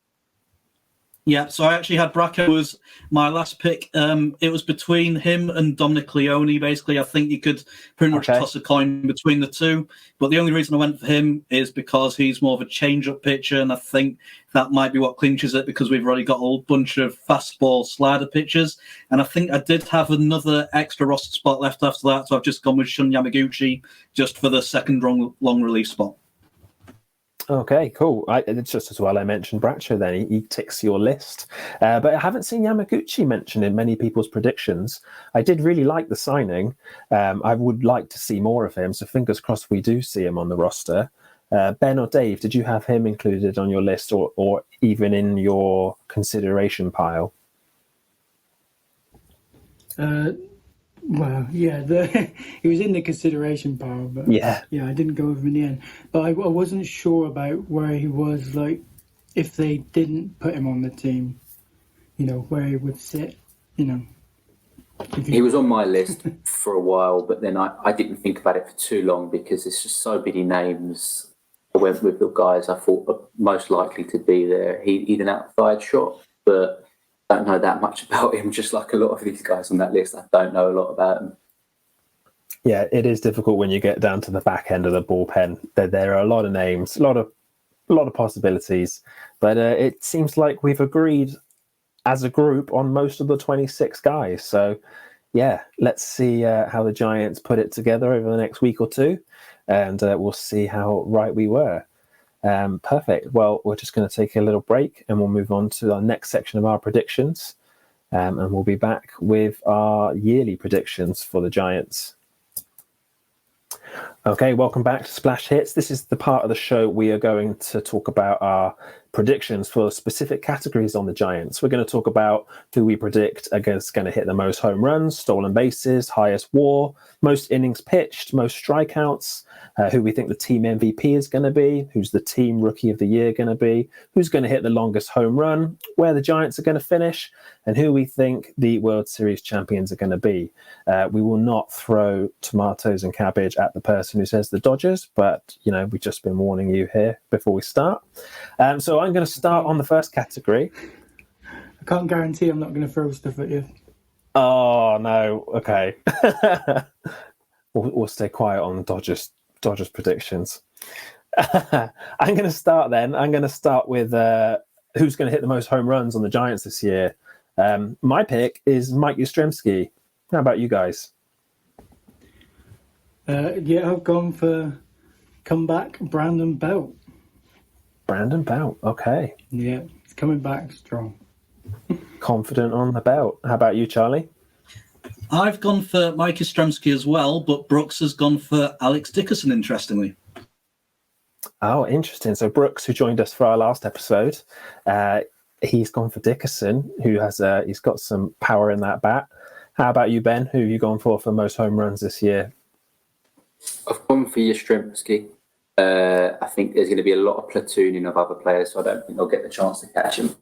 Yeah, so I actually had Braccio as my last pick. It was between him and Dominic Leone. Basically, I think you could pretty much toss a coin between the two. But the only reason I went for him is because he's more of a change-up pitcher, and I think that might be what clinches it because we've already got a whole bunch of fastball slider pitchers. And I think I did have another extra roster spot left after that, so I've just gone with Shun Yamaguchi just for the second long relief spot. Okay, cool. It's just as well I mentioned Braccio then. He ticks your list. But I haven't seen Yamaguchi mentioned in many people's predictions. I did really like the signing. I would like to see more of him, so fingers crossed we do see him on the roster. Ben or Dave, did you have him included on your list or even in your consideration pile? Well, yeah, he was in the consideration pile, but yeah, I didn't go with him in the end. But I wasn't sure about where he was, like, if they didn't put him on the team, where he would sit, He was on my list for a while, but then I didn't think about it for too long because there's just so many names. I went with the guys I thought were most likely to be there. He'd an outside shot, but don't know that much about him, just like a lot of these guys on that list. I don't know a lot about him. Yeah, it is difficult when you get down to the back end of the bullpen. There are a lot of names, a lot of possibilities, but it seems like we've agreed as a group on most of the 26 guys. So, yeah, let's see how the Giants put it together over the next week or two, and we'll see how right we were. Perfect. Well, we're just going to take a little break and we'll move on to our next section of our predictions. And we'll be back with our yearly predictions for the Giants. Okay, welcome back to Splash Hits. This is the part of the show we are going to talk about our predictions for specific categories on the Giants. We're going to talk about who we predict is going to hit the most home runs, stolen bases, highest WAR, most innings pitched, most strikeouts, who we think the team MVP is going to be, who's the team rookie of the year going to be, who's going to hit the longest home run, where the Giants are going to finish, and who we think the World Series champions are going to be. We will not throw tomatoes and cabbage at the person who says the Dodgers, but, we've just been warning you here before we start. So I'm going to start on the first category. I can't guarantee I'm not going to throw stuff at you. Oh, no. Okay. We'll stay quiet on Dodgers predictions. I'm going to start then. I'm going to start with who's going to hit the most home runs on the Giants this year. My pick is Mike Yastrzemski. How about you guys? I've gone for comeback Brandon Belt. Brandon Belt, okay. Yeah, he's coming back strong. Confident on the belt. How about you, Charlie? I've gone for Mike Yastrzemski as well, but Brooks has gone for Alex Dickerson, interestingly. Oh, interesting. So Brooks, who joined us for our last episode, he's gone for Dickerson, who has he's got some power in that bat. How about you, Ben? Who have you gone for most home runs this year? I've gone for Yastrzemski. I think there's going to be a lot of platooning of other players, so I don't think they'll get the chance to catch him.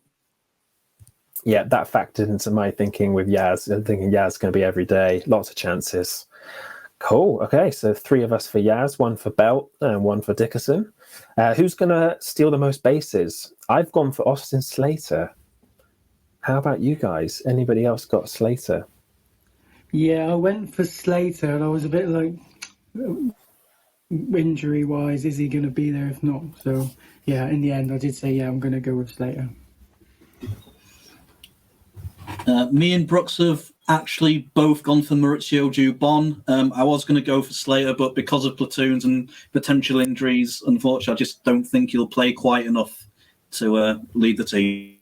Yeah, that factored into my thinking with Yaz. I'm thinking Yaz is going to be every day, lots of chances. Cool. Okay, so 3 of us for Yaz, 1 for Belt, and 1 for Dickerson. Who's going to steal the most bases? I've gone for Austin Slater. How about you guys? Anybody else got Slater? Yeah, I went for Slater, and I was a bit like, injury-wise, is he going to be there if not? So, yeah, in the end, I did say, yeah, I'm going to go with Slater. Me and Brooks have actually both gone for Maurizio Dubon. I was going to go for Slater, but because of platoons and potential injuries, unfortunately, I just don't think he'll play quite enough to lead the team.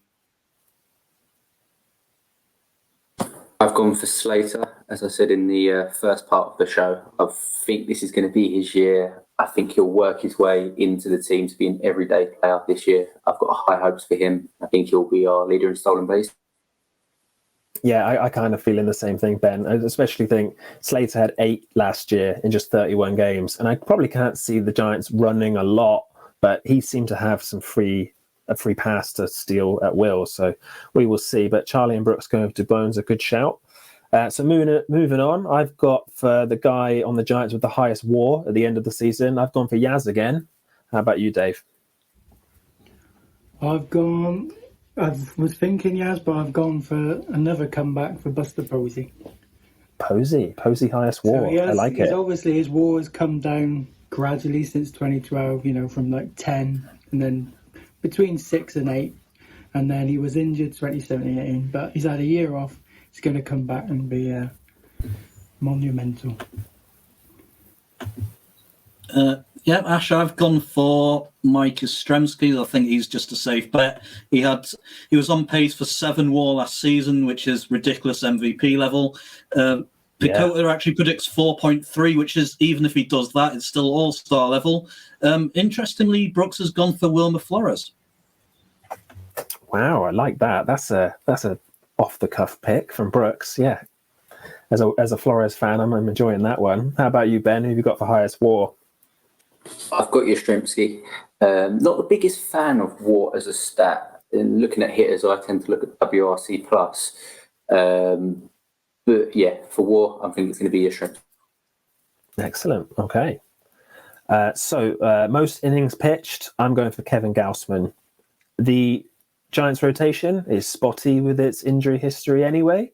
I've gone for Slater, as I said in the first part of the show. I think this is going to be his year. I think he'll work his way into the team to be an everyday player this year. I've got high hopes for him. I think he'll be our leader in stolen base. Yeah, I kind of feeling the same thing, Ben. I especially think Slater had 8 last year in just 31 games, and I probably can't see the Giants running a lot, but he seemed to have a free pass to steal at will, so we will see. But Charlie and Brooks going to Bones a good shout. So moving on, I've got for the guy on the Giants with the highest WAR at the end of the season, I've gone for Yaz again. How about you, Dave? I was thinking Yaz, but I've gone for another comeback for Buster Posey. Posey highest WAR. So I like it. Obviously, his WAR has come down gradually since 2012, from like 10 and then between 6 and 8. And then he was injured 2017, but he's had a year off. He's going to come back and be monumental. Ash, I've gone for Mike Yastrzemski. I think he's just a safe bet. He was on pace for 7 WAR last season, which is ridiculous MVP level. Picota actually predicts 4.3, which is, even if he does that, it's still all-star level. Interestingly, Brooks has gone for Wilmer Flores. Wow, I like that. That's a off-the-cuff pick from Brooks. Yeah, as a Flores fan, I'm enjoying that one. How about you, Ben? Who have you got for highest WAR? I've got Yastrzemski. Not the biggest fan of WAR as a stat. In looking at hitters, I tend to look at WRC plus. But yeah, for WAR, I think it's going to be Yastrzemski. Excellent. Okay. So most innings pitched, I'm going for Kevin Gausman. The Giants rotation is spotty with its injury history anyway.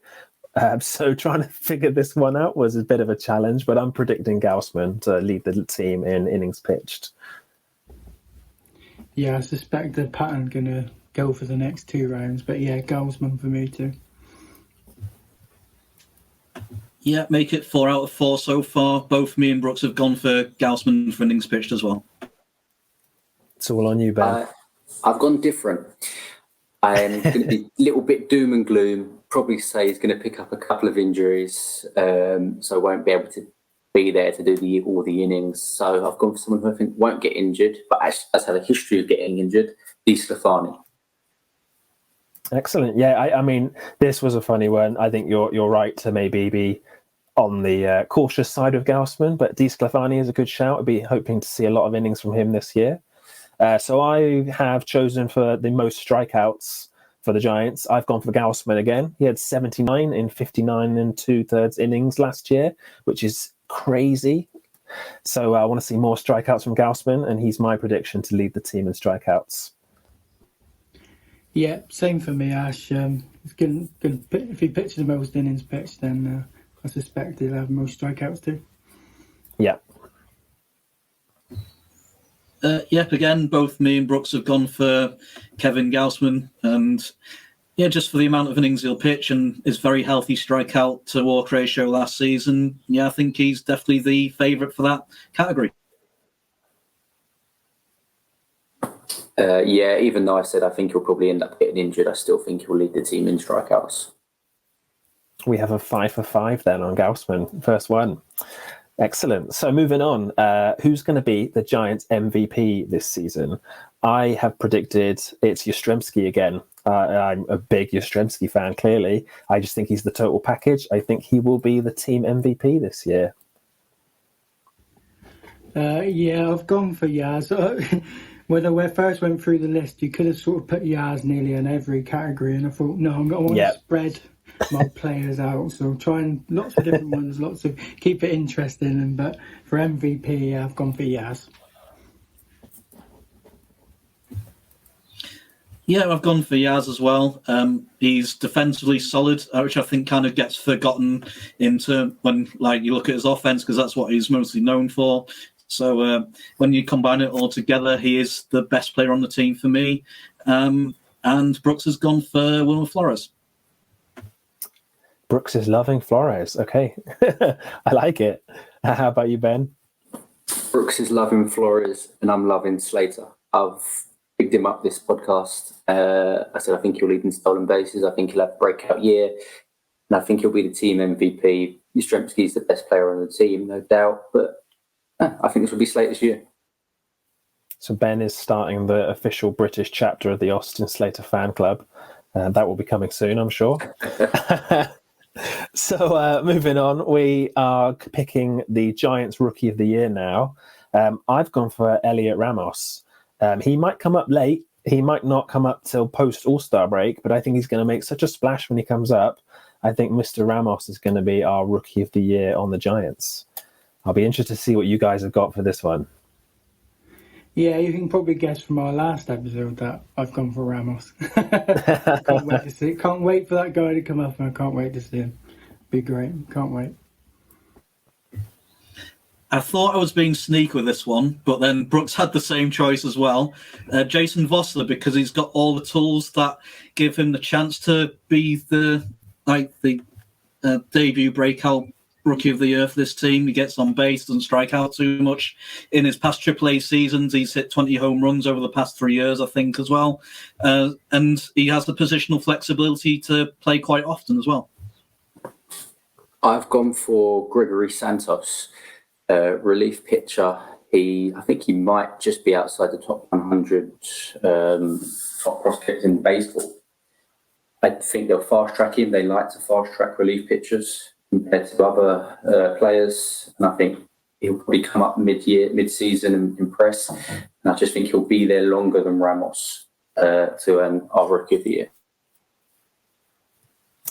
So trying to figure this one out was a bit of a challenge, but I'm predicting Gausman to lead the team in innings pitched. Yeah, I suspect the pattern going to go for the next 2 rounds, but yeah, Gausman for me too. Yeah, make it 4 out of 4 so far. Both me and Brooks have gone for Gausman for innings pitched as well. It's all on you, Ben. I've gone different. I'm going to be a little bit doom and gloom. Probably say he's going to pick up a couple of injuries, so won't be able to be there to do all the innings. So I've gone for someone who I think won't get injured, but has had a history of getting injured, DeSclafani. Excellent. Yeah, I mean, this was a funny one. I think you're right to maybe be on the cautious side of Gausman, but DeSclafani is a good shout. I'd be hoping to see a lot of innings from him this year. So I have chosen for the most strikeouts for the Giants. I've gone for Gausman again. He had 79 in 59 and 2/3 innings last year, which is crazy. So I want to see more strikeouts from Gausman, and he's my prediction to lead the team in strikeouts. Yeah, same for me, Ash. If he pitches the most innings pitched, then I suspect he'll have most strikeouts too. Yeah. Yep, again, both me and Brooks have gone for Kevin Gausman. And yeah, just for the amount of innings he'll pitch and his very healthy strikeout to walk ratio last season, yeah, I think he's definitely the favourite for that category. Yeah, even though I said I think he'll probably end up getting injured, I still think he'll lead the team in strikeouts. We have a 5 for 5 then on Gausman, first one. Excellent. So moving on, who's going to be the Giants MVP this season? I have predicted it's Yastrzemski again. I'm a big Yastrzemski fan, clearly. I just think he's the total package. I think he will be the team MVP this year. Yeah, I've gone for Yaz. When I first went through the list, you could have sort of put Yaz nearly in every category, and I thought, no, I want Yeah. to spread my players out, so trying lots of different ones, lots of keep it interesting. But for MVP, I've gone for Yaz. Yeah, I've gone for Yaz as well. He's defensively solid, which I think kind of gets forgotten into when you look at his offense, because that's what he's mostly known for. So when you combine it all together, he is the best player on the team for me. And Brooks has gone for Wilmer Flores. Brooks is loving Flores. Okay. I like it. How about you, Ben? Brooks is loving Flores, and I'm loving Slater. I've picked him up this podcast. I said I think he'll lead in stolen bases. I think he'll have a breakout year, and I think he'll be the team MVP. Yastrzemski's the best player on the team, no doubt. But I think this will be Slater's year. So Ben is starting the official British chapter of the Austin Slater fan club. That will be coming soon, I'm sure. So moving on, we are picking the Giants Rookie of the Year now. I've gone for Elliot Ramos. He might come up late. He might not come up till post All-Star break, but I think he's going to make such a splash when he comes up. I think Mr. Ramos is going to be our Rookie of the Year on the Giants. I'll be interested to see what you guys have got for this one. Yeah, you can probably guess from our last episode that I've gone for Ramos. Can't wait to see. Can't wait for that guy to come up, and I can't wait to see him. Be great. Can't wait. I thought I was being sneaky with this one, but then Brooks had the same choice as well. Jason Vosler, because he's got all the tools that give him the chance to be the debut breakout Rookie of the Year for this team. He gets on base, doesn't strike out too much. In his past AAA seasons, he's hit 20 home runs over the past 3 years, I think, as well. And he has the positional flexibility to play quite often as well. I've gone for Gregory Santos, relief pitcher. I think he might just be outside the top 100 top prospects in baseball. I think they'll fast track him. They like to fast track relief pitchers compared to other players. And I think he'll probably come up mid-season and impress. And I just think he'll be there longer than Ramos to earn our Rookie of the Year.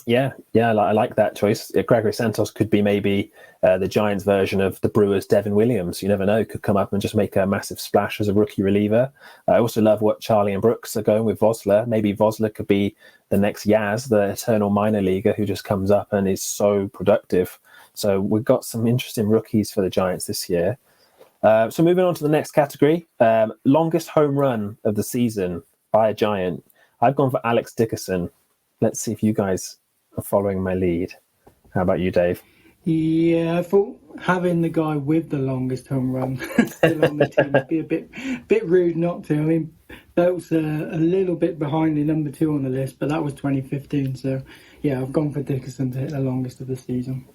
Yeah, I like that choice. Gregory Santos could be maybe the Giants version of the Brewers' Devin Williams. You never know, could come up and just make a massive splash as a rookie reliever. I also love what Charlie and Brooks are going with Vosler. Maybe Vosler could be the next Yaz, the eternal minor leaguer who just comes up and is so productive. So we've got some interesting rookies for the Giants this year. So moving on to the next category, longest home run of the season by a Giant. I've gone for Alex Dickerson. Let's see if you guys are following my lead. How about you, Dave? Yeah, I thought having the guy with the longest home run still on the team would be a bit rude not to. I mean, Belt's a little bit behind in number 2 on the list, but that was 2015. So, yeah, I've gone for Dickerson to hit the longest of the season.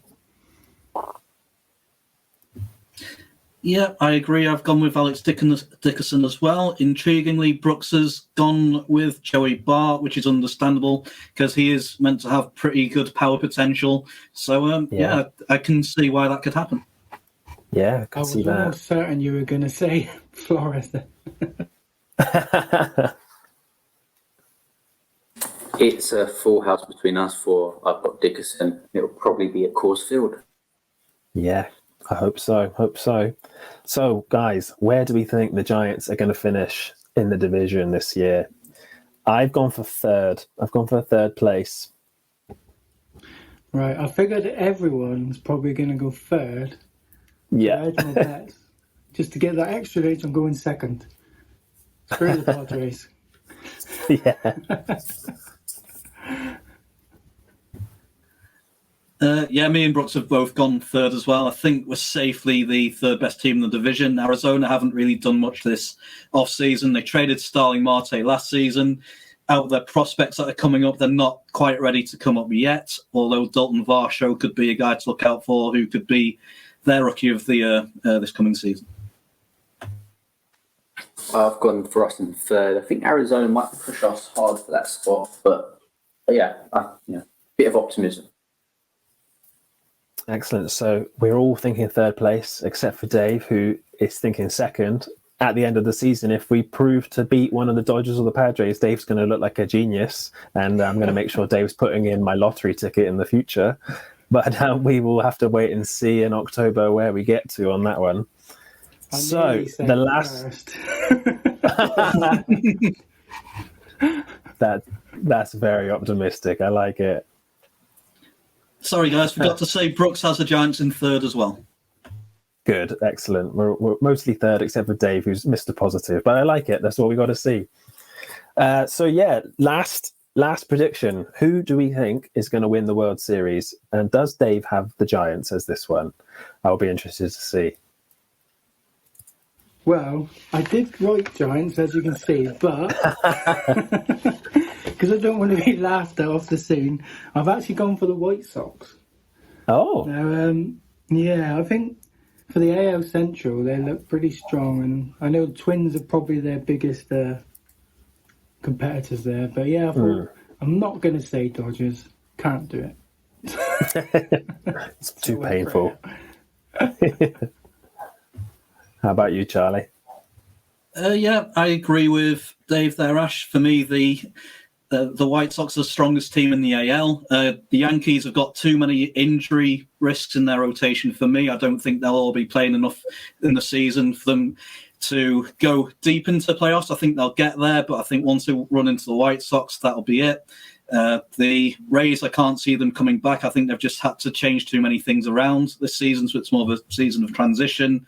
Yeah, I agree. I've gone with Alex Dickerson as well. Intriguingly, Brooks has gone with Joey Bart, which is understandable because he is meant to have pretty good power potential. So, yeah, I can see why that could happen. Yeah, I can see that. I was almost certain you were going to say Flores then. It's a full house between us four. I've got Dickerson. It'll probably be at Coors Field. Yeah, I hope so. So, guys, where do we think the Giants are going to finish in the division this year? I've gone for third. I've gone for third place. Right, I figured everyone's probably going to go third. Yeah. Just to get that extra edge, I'm going second. Screw the Padres. Yeah. Yeah, me and Brooks have both gone third as well. I think we're safely the third best team in the division. Arizona haven't really done much this off-season. They traded Starling Marte last season. Out of their prospects that are coming up, they're not quite ready to come up yet, although Dalton Varsho could be a guy to look out for who could be their Rookie of the Year this coming season. I've gone for us in third. I think Arizona might push us hard for that spot, but yeah, bit of optimism. Excellent. So we're all thinking third place, except for Dave, who is thinking second. At the end of the season, if we prove to beat one of the Dodgers or the Padres, Dave's going to look like a genius, and I'm going to make sure Dave's putting in my lottery ticket in the future. But we will have to wait and see in October where we get to on that one. So the last that's very optimistic. I like it. Sorry, guys, forgot to say Brooks has the Giants in third as well. Good, excellent. We're mostly third, except for Dave, who's Mr. Positive. But I like it. That's what we got to see. So yeah, last prediction. Who do we think is going to win the World Series? And does Dave have the Giants as this one? I'll be interested to see. Well, I did write Giants, as you can see, but because I don't want to be laughed at off the scene, I've actually gone for the White Sox. Oh. Now, yeah, I think for the AL Central, they look pretty strong, and I know the Twins are probably their biggest competitors there. But yeah, I thought, I'm not going to say Dodgers. Can't do it. It's too painful. How about you, Charlie? Yeah, I agree with Dave there, Ash. For me, the White Sox are the strongest team in the AL. The Yankees have got too many injury risks in their rotation for me. I don't think they'll all be playing enough in the season for them to go deep into playoffs. I think they'll get there, but I think once they run into the White Sox, that'll be it. The Rays, I can't see them coming back. I think they've just had to change too many things around this season, so it's more of a season of transition.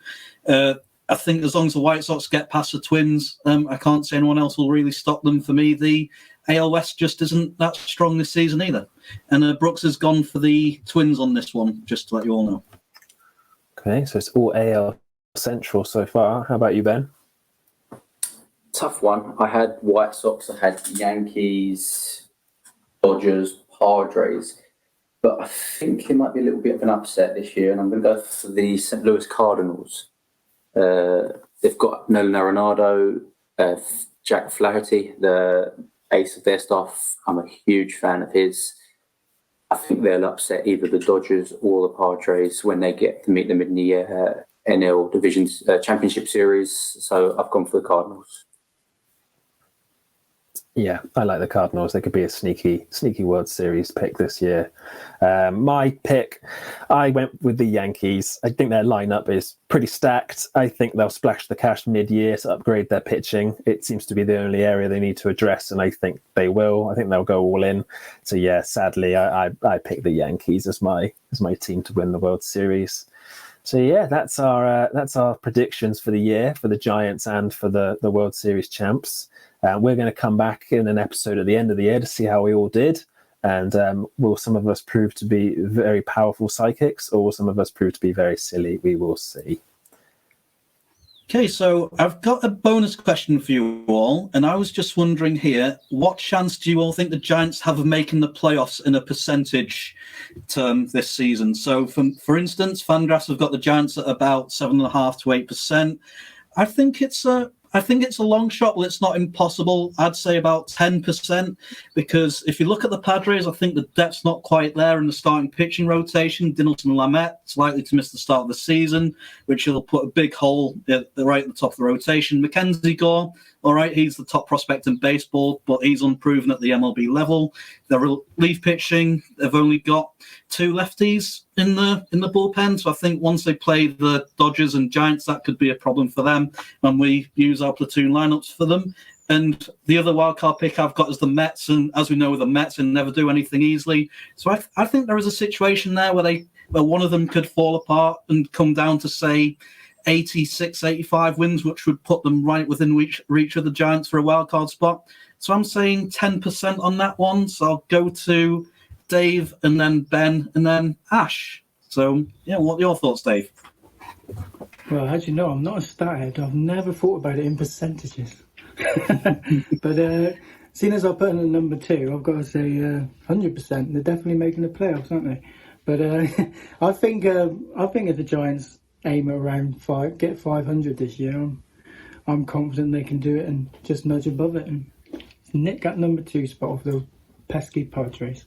I think as long as the White Sox get past the Twins, I can't see anyone else will really stop them. For me, the AL West just isn't that strong this season either. And Brooks has gone for the Twins on this one, just to let you all know. Okay, so it's all AL Central so far. How about you, Ben? Tough one. I had White Sox, I had Yankees, Dodgers, Padres. But I think it might be a little bit of an upset this year, and I'm going to go for the St. Louis Cardinals. They've got Nolan Arenado, Jack Flaherty, the ace of their staff. I'm a huge fan of his. I think they'll upset either the Dodgers or the Padres when they get to meet them in the NL Divisions Championship Series. So I've gone for the Cardinals. Yeah, I like the Cardinals. They could be a sneaky World Series pick this year. My pick, I went with the Yankees. I think their lineup is pretty stacked. I think they'll splash the cash mid-year to upgrade their pitching. It seems to be the only area they need to address, and I think they will. I think they'll go all in. So yeah, sadly, I picked the Yankees as my team to win the World Series. So yeah, that's our predictions for the year for the Giants and for the World Series champs. We're going to come back in an episode at the end of the year to see how we all did. And will some of us prove to be very powerful psychics, or will some of us prove to be very silly? We will see. Okay, so I've got a bonus question for you all. And I was just wondering here, what chance do you all think the Giants have of making the playoffs in a percentage term this season? So for instance, Fangraphs have got the Giants at about 7.5 to 8%. I think it's a long shot. Well, it's not impossible. I'd say about 10%, because if you look at the Padres, I think the depth's not quite there in the starting pitching rotation. Dinelson Lamet is likely to miss the start of the season, which will put a big hole right at the top of the rotation. Mackenzie Gore, all right, he's the top prospect in baseball, but he's unproven at the MLB level. The relief pitching, they've only got 2 lefties in the bullpen, so I think once they play the Dodgers and Giants, that could be a problem for them when we use our platoon lineups for them. And the other wildcard pick I've got is the Mets, and as we know with the Mets, they never do anything easily. So I think there is a situation there where one of them could fall apart and come down to, say, 86, 85 wins, which would put them right within reach of the Giants for a wildcard spot. So I'm saying 10% on that one. So I'll go to Dave, and then Ben, and then Ash. So, yeah, what are your thoughts, Dave? Well, as you know, I'm not a stat head. I've never thought about it in percentages. But seeing as I put in a number 2, I've got to say 100%. They're definitely making the playoffs, aren't they? But I think if the Giants aim around get 500 this year, I'm confident they can do it and just nudge above it and nick that number 2 spot off those pesky Padres.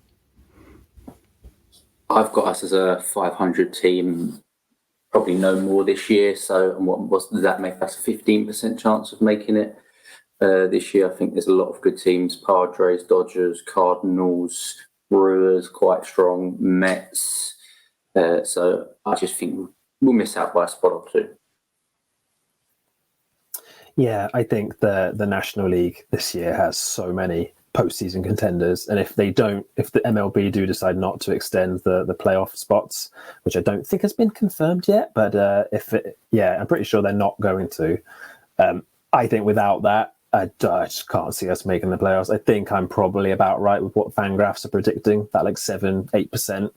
I've got us as a 500 team. probably no more this year. So, and does that make us a 15% chance of making it this year? I think there's a lot of good teams: Padres, Dodgers, Cardinals, Brewers, quite strong, Mets. So I just think we'll miss out by a spot or two. Yeah, I think the National League this year has so many postseason contenders, and if the MLB do decide not to extend the playoff spots, which I don't think has been confirmed yet, but I'm pretty sure they're not going to. I think without that, I just can't see us making the playoffs. I think I'm probably about right with what Fangraphs are predicting, that like 7-8%.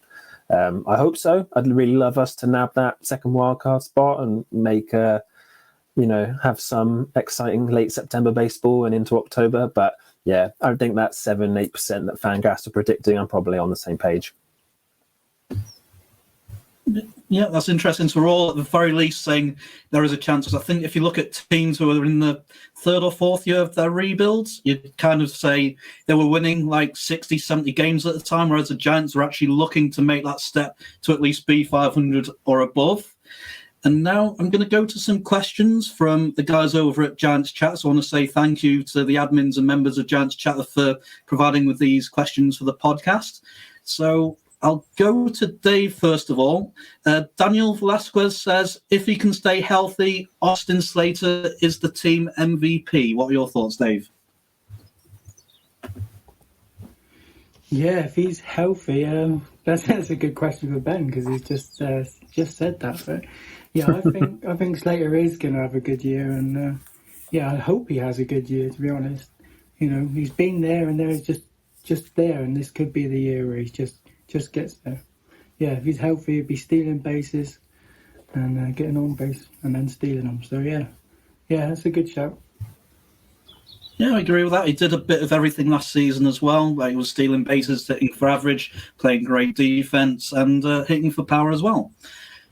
I hope so. I'd really love us to nab that second wildcard spot and make have some exciting late September baseball and into October. But yeah, I think that 7-8% that Fangraphs are predicting, I'm probably on the same page. Yeah, that's interesting. So we're all at the very least saying there is a chance. I think if you look at teams who are in the third or fourth year of their rebuilds, you'd kind of say they were winning like 60, 70 games at the time, whereas the Giants are actually looking to make that step to at least be 500 or above. And now I'm going to go to some questions from the guys over at Giants Chat. So I want to say thank you to the admins and members of Giants Chat for providing with these questions for the podcast. So I'll go to Dave first of all. Daniel Velasquez says, if he can stay healthy, Austin Slater is the team MVP. What are your thoughts, Dave? Yeah, if he's healthy, that's a good question for Ben, because he's just said that. But yeah, I think Slater is going to have a good year, and I hope he has a good year. To be honest, he's been there, and there's just there, and this could be the year where he just gets there. Yeah, if he's healthy, he'd be stealing bases and getting on base and then stealing them. So yeah, that's a good shout. Yeah, I agree with that. He did a bit of everything last season as well. Like, he was stealing bases, hitting for average, playing great defense, and hitting for power as well.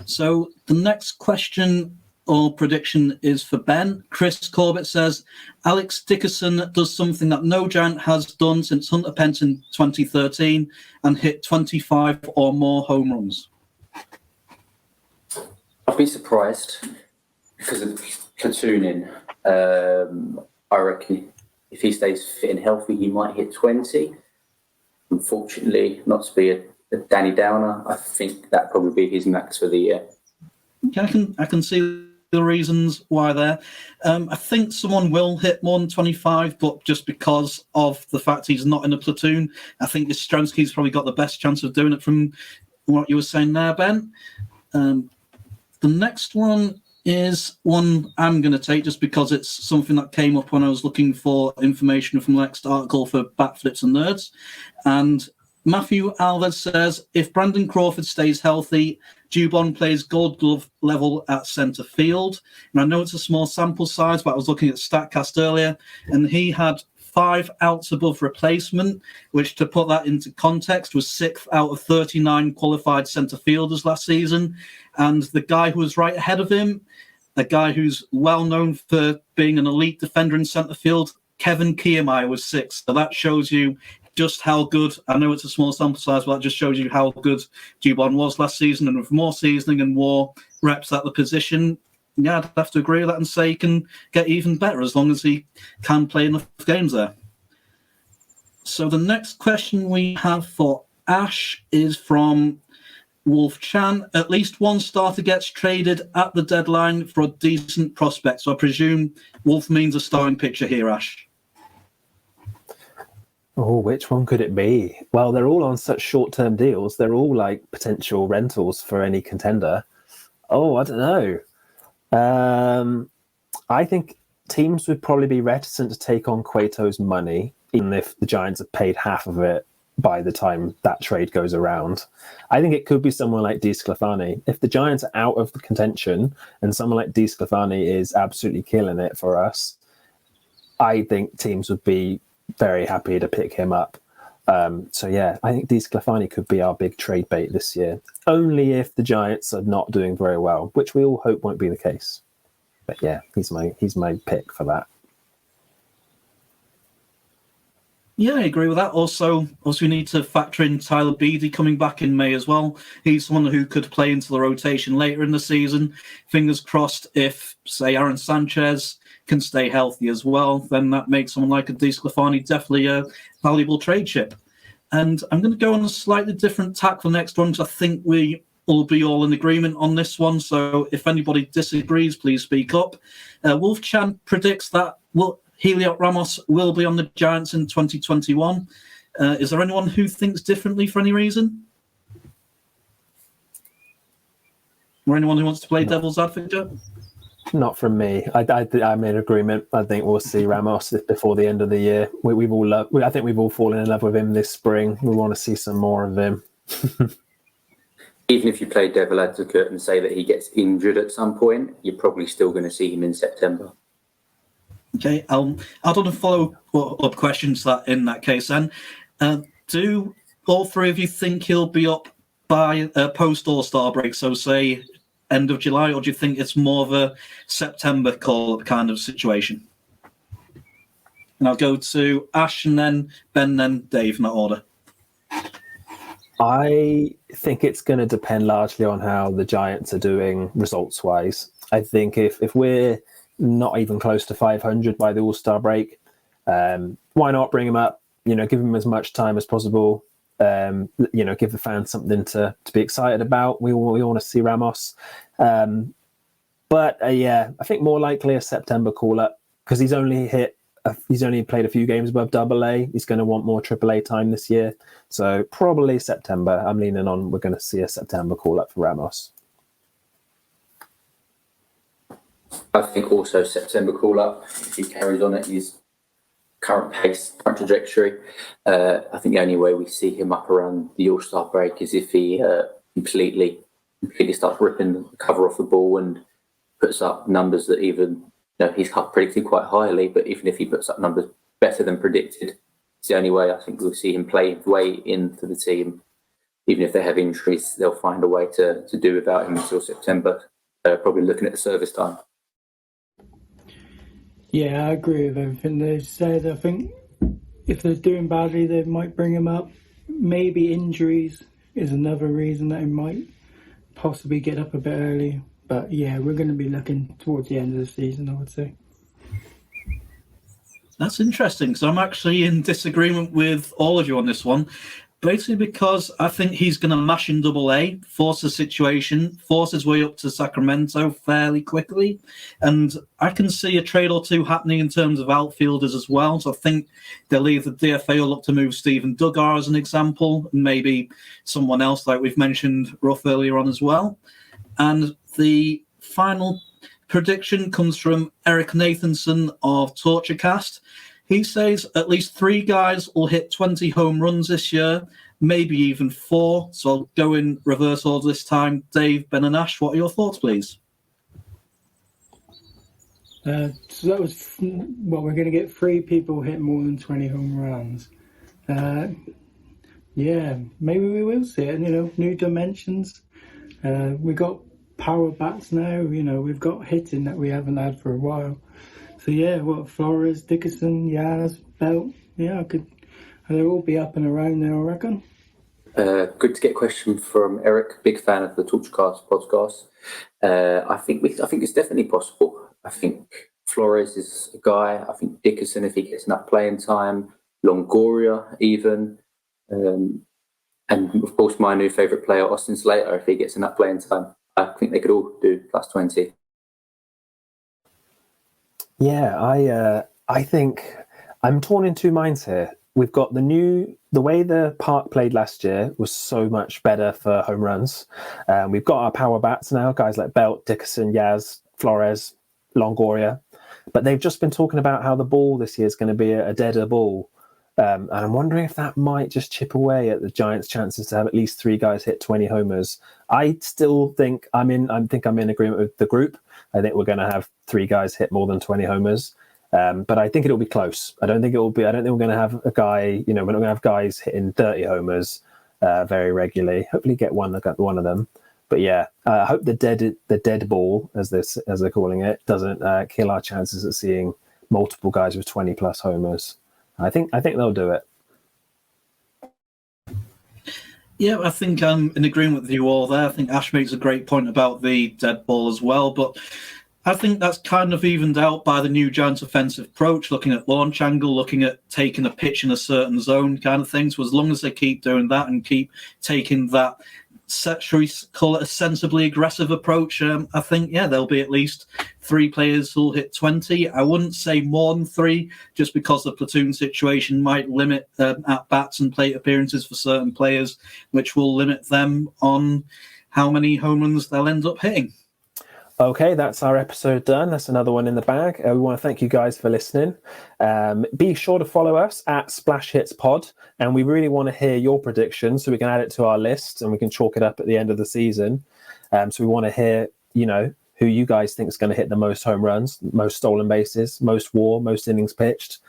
So the next question or prediction is for Ben. Chris Corbett says, Alex Dickerson does something that no Giant has done since Hunter Pence in 2013 and hit 25 or more home runs. I'd be surprised because of platooning. I reckon if he stays fit and healthy, he might hit 20. Unfortunately, not to be a Danny Downer, I think that probably be his max for the year. Okay, I can see the reasons why there. I think someone will hit more than 25, but just because of the fact he's not in a platoon, I think Yastrzemski's probably got the best chance of doing it from what you were saying there, Ben. The next one is one I'm going to take just because it's something that came up when I was looking for information from the next article for Bat Flips and Nerds. And Matthew Alves says, if Brandon Crawford stays healthy, Dubon plays Gold Glove level at centre field. And I know it's a small sample size, but I was looking at StatCast earlier, and he had 5 outs above replacement, which, to put that into context, was 6th out of 39 qualified centre fielders last season. And the guy who was right ahead of him, a guy who's well known for being an elite defender in centre field, Kevin Kiermaier, was 6th. So that shows you just how good, I know it's a small sample size, but that just shows you how good Dubon was last season. And with more seasoning and more reps at the position, yeah, I'd have to agree with that and say he can get even better as long as he can play enough games there. So the next question we have for Ash is from Wolf Chan. At least one starter gets traded at the deadline for a decent prospect. So I presume Wolf means a starting pitcher here, Ash. Oh, which one could it be? Well, they're all on such short-term deals. They're all like potential rentals for any contender. Oh, I don't know. I think teams would probably be reticent to take on Cueto's money, even if the Giants have paid half of it by the time that trade goes around. I think it could be someone like DeSclafani. If the Giants are out of the contention and someone like DeSclafani is absolutely killing it for us, I think teams would be very happy to pick him up. So yeah, I think DeSclafani could be our big trade bait this year. Only if the Giants are not doing very well, which we all hope won't be the case. But yeah, he's my pick for that. Yeah, I agree with that. Also, we need to factor in Tyler Beattie coming back in May as well. He's someone who could play into the rotation later in the season. Fingers crossed if, say, Aaron Sanchez can stay healthy as well, then that makes someone like a Di Sclafani definitely a valuable trade chip. And I'm going to go on a slightly different tack for the next one, because I think we will be all in agreement on this one. So if anybody disagrees, please speak up. Wolf Chan predicts that Heliot Ramos will be on the Giants in 2021. Is there anyone who thinks differently for any reason? Or anyone who wants to play devil's advocate? Not from me. I'm in agreement. I think we'll see Ramos before the end of the year. I think we've all fallen in love with him this spring. We want to see some more of him. Even if you play devil advocate and say that he gets injured at some point, you're probably still going to see him in September. Okay, I'll do a follow-up question to that in that case then. Do all three of you think he'll be up by post All-Star break, so say end of July, or do you think it's more of a September call-up kind of situation? And I'll go to Ash and then Ben, then Dave in that order. I think it's going to depend largely on how the Giants are doing results-wise. I think if we're not even close to 500 by the All-Star break, why not bring him up? Give him as much time as possible. Give the fans something to be excited about. We want to see Ramos. But I think more likely a September call-up, because he's only played a few games above AA. He's going to want more AAA time this year. So probably September. I'm leaning on we're going to see a September call-up for Ramos. I think also September call-up, if he carries on at his current pace, current trajectory. I think the only way we see him up around the All-Star break is if he completely starts ripping the cover off the ball and puts up numbers that even he's predicted quite highly, but even if he puts up numbers better than predicted, it's the only way I think we'll see him play his way into the team. Even if they have injuries, they'll find a way to do without him until September, probably looking at the service time. Yeah, I agree with everything they've said. I think if they're doing badly, they might bring him up. Maybe injuries is another reason that he might possibly get up a bit early. But yeah, we're going to be looking towards the end of the season, I would say. That's interesting, because I'm actually in disagreement with all of you on this one. Basically because I think he's going to mash in AA, force the situation, force his way up to Sacramento fairly quickly. And I can see a trade or two happening in terms of outfielders as well. So I think they'll either DFA or look to move Stephen Duggar as an example, and maybe someone else like we've mentioned Ruff earlier on as well. And the final prediction comes from Eric Nathanson of Torturecast. He says at least 3 guys will hit 20 home runs this year, maybe even 4. So I'll go in reverse order this time. Dave, Ben and Ash, what are your thoughts, please? So that was, we're going to get 3 people hit more than 20 home runs. Yeah, maybe we will see it, new dimensions. We got power bats now, we've got hitting that we haven't had for a while. So yeah, Flores, Dickerson, Yaz, Belt, they'll all be up and around there, I reckon. Good to get a question from Eric, big fan of the Torchcast podcast. I think it's definitely possible. I think Flores is a guy. I think Dickerson, if he gets enough playing time, Longoria even, and of course my new favourite player, Austin Slater, if he gets enough playing time. I think they could all do plus 20. Yeah, I think I'm torn in 2 minds here. We've got the way the park played last year was so much better for home runs. We've got our power bats now, guys like Belt, Dickerson, Yaz, Flores, Longoria. But they've just been talking about how the ball this year is going to be a deader ball. And I'm wondering if that might just chip away at the Giants' chances to have at least 3 guys hit 20 homers. I still think I'm in agreement with the group. I think we're going to have 3 guys hit more than 20 homers. But I think it'll be close. I don't think we're going to have a guy, we're not going to have guys hitting 30 homers very regularly. Hopefully get one of them. But yeah, I hope the dead ball, as they're calling it, doesn't kill our chances of seeing multiple guys with 20 plus homers. I think they'll do it. Yeah, I think I'm in agreement with you all there. I think Ash makes a great point about the dead ball as well, but I think that's kind of evened out by the new Giants offensive approach, looking at launch angle, looking at taking a pitch in a certain zone kind of thing. So as long as they keep doing that and keep taking that, shall we call it a sensibly aggressive approach, I think, yeah, there'll be at least 3 players who'll hit 20. I wouldn't say more than 3, just because the platoon situation might limit at-bats and plate appearances for certain players, which will limit them on how many home runs they'll end up hitting. Okay, that's our episode done. That's another one in the bag. We want to thank you guys for listening. Be sure to follow us at Splash Hits Pod, and we really want to hear your predictions so we can add it to our list and we can chalk it up at the end of the season. So we want to hear, who you guys think is going to hit the most home runs, most stolen bases, most WAR, most innings pitched,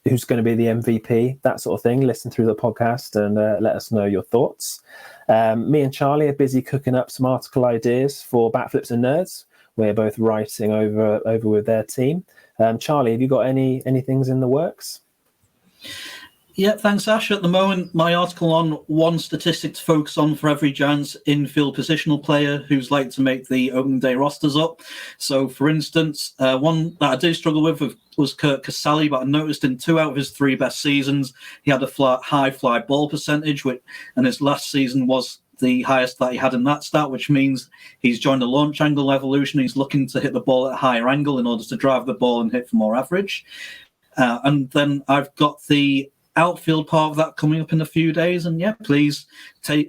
who's going to be the MVP, that sort of thing. Listen through the podcast and let us know your thoughts. Me and Charlie are busy cooking up some article ideas for Bat Flips and Nerds. We're both writing over with their team. Charlie, have you got any things in the works? Yeah, thanks, Ash. At the moment, my article on one statistic to focus on for every Giants infield positional player who's like to make the opening day rosters up. So, for instance, one that I did struggle with was Kurt Casale, but I noticed in 2 out of his 3 best seasons, he had a high fly ball percentage, and his last season was the highest that he had in that stat, which means he's joined a launch angle evolution. He's looking to hit the ball at a higher angle in order to drive the ball and hit for more average. And then I've got the outfield part of that coming up in a few days. And yeah, please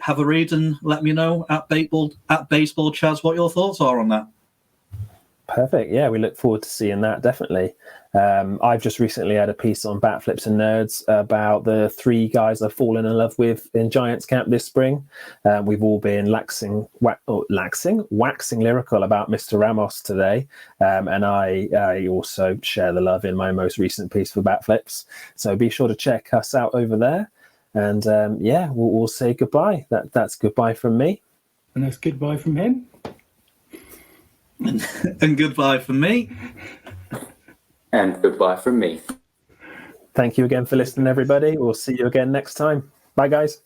have a read and let me know at Baseball Chaz what your thoughts are on that. Perfect. Yeah, we look forward to seeing that, definitely. I've just recently had a piece on Bat Flips and Nerds about the 3 guys I've fallen in love with in Giants camp this spring. We've all been waxing lyrical about Mr. Ramos today. And I also share the love in my most recent piece for Bat Flips. So be sure to check us out over there. And we'll say goodbye. That's goodbye from me. And that's goodbye from him. And goodbye from me. And goodbye from me. Thank you again for listening, everybody. We'll see you again next time. Bye, guys.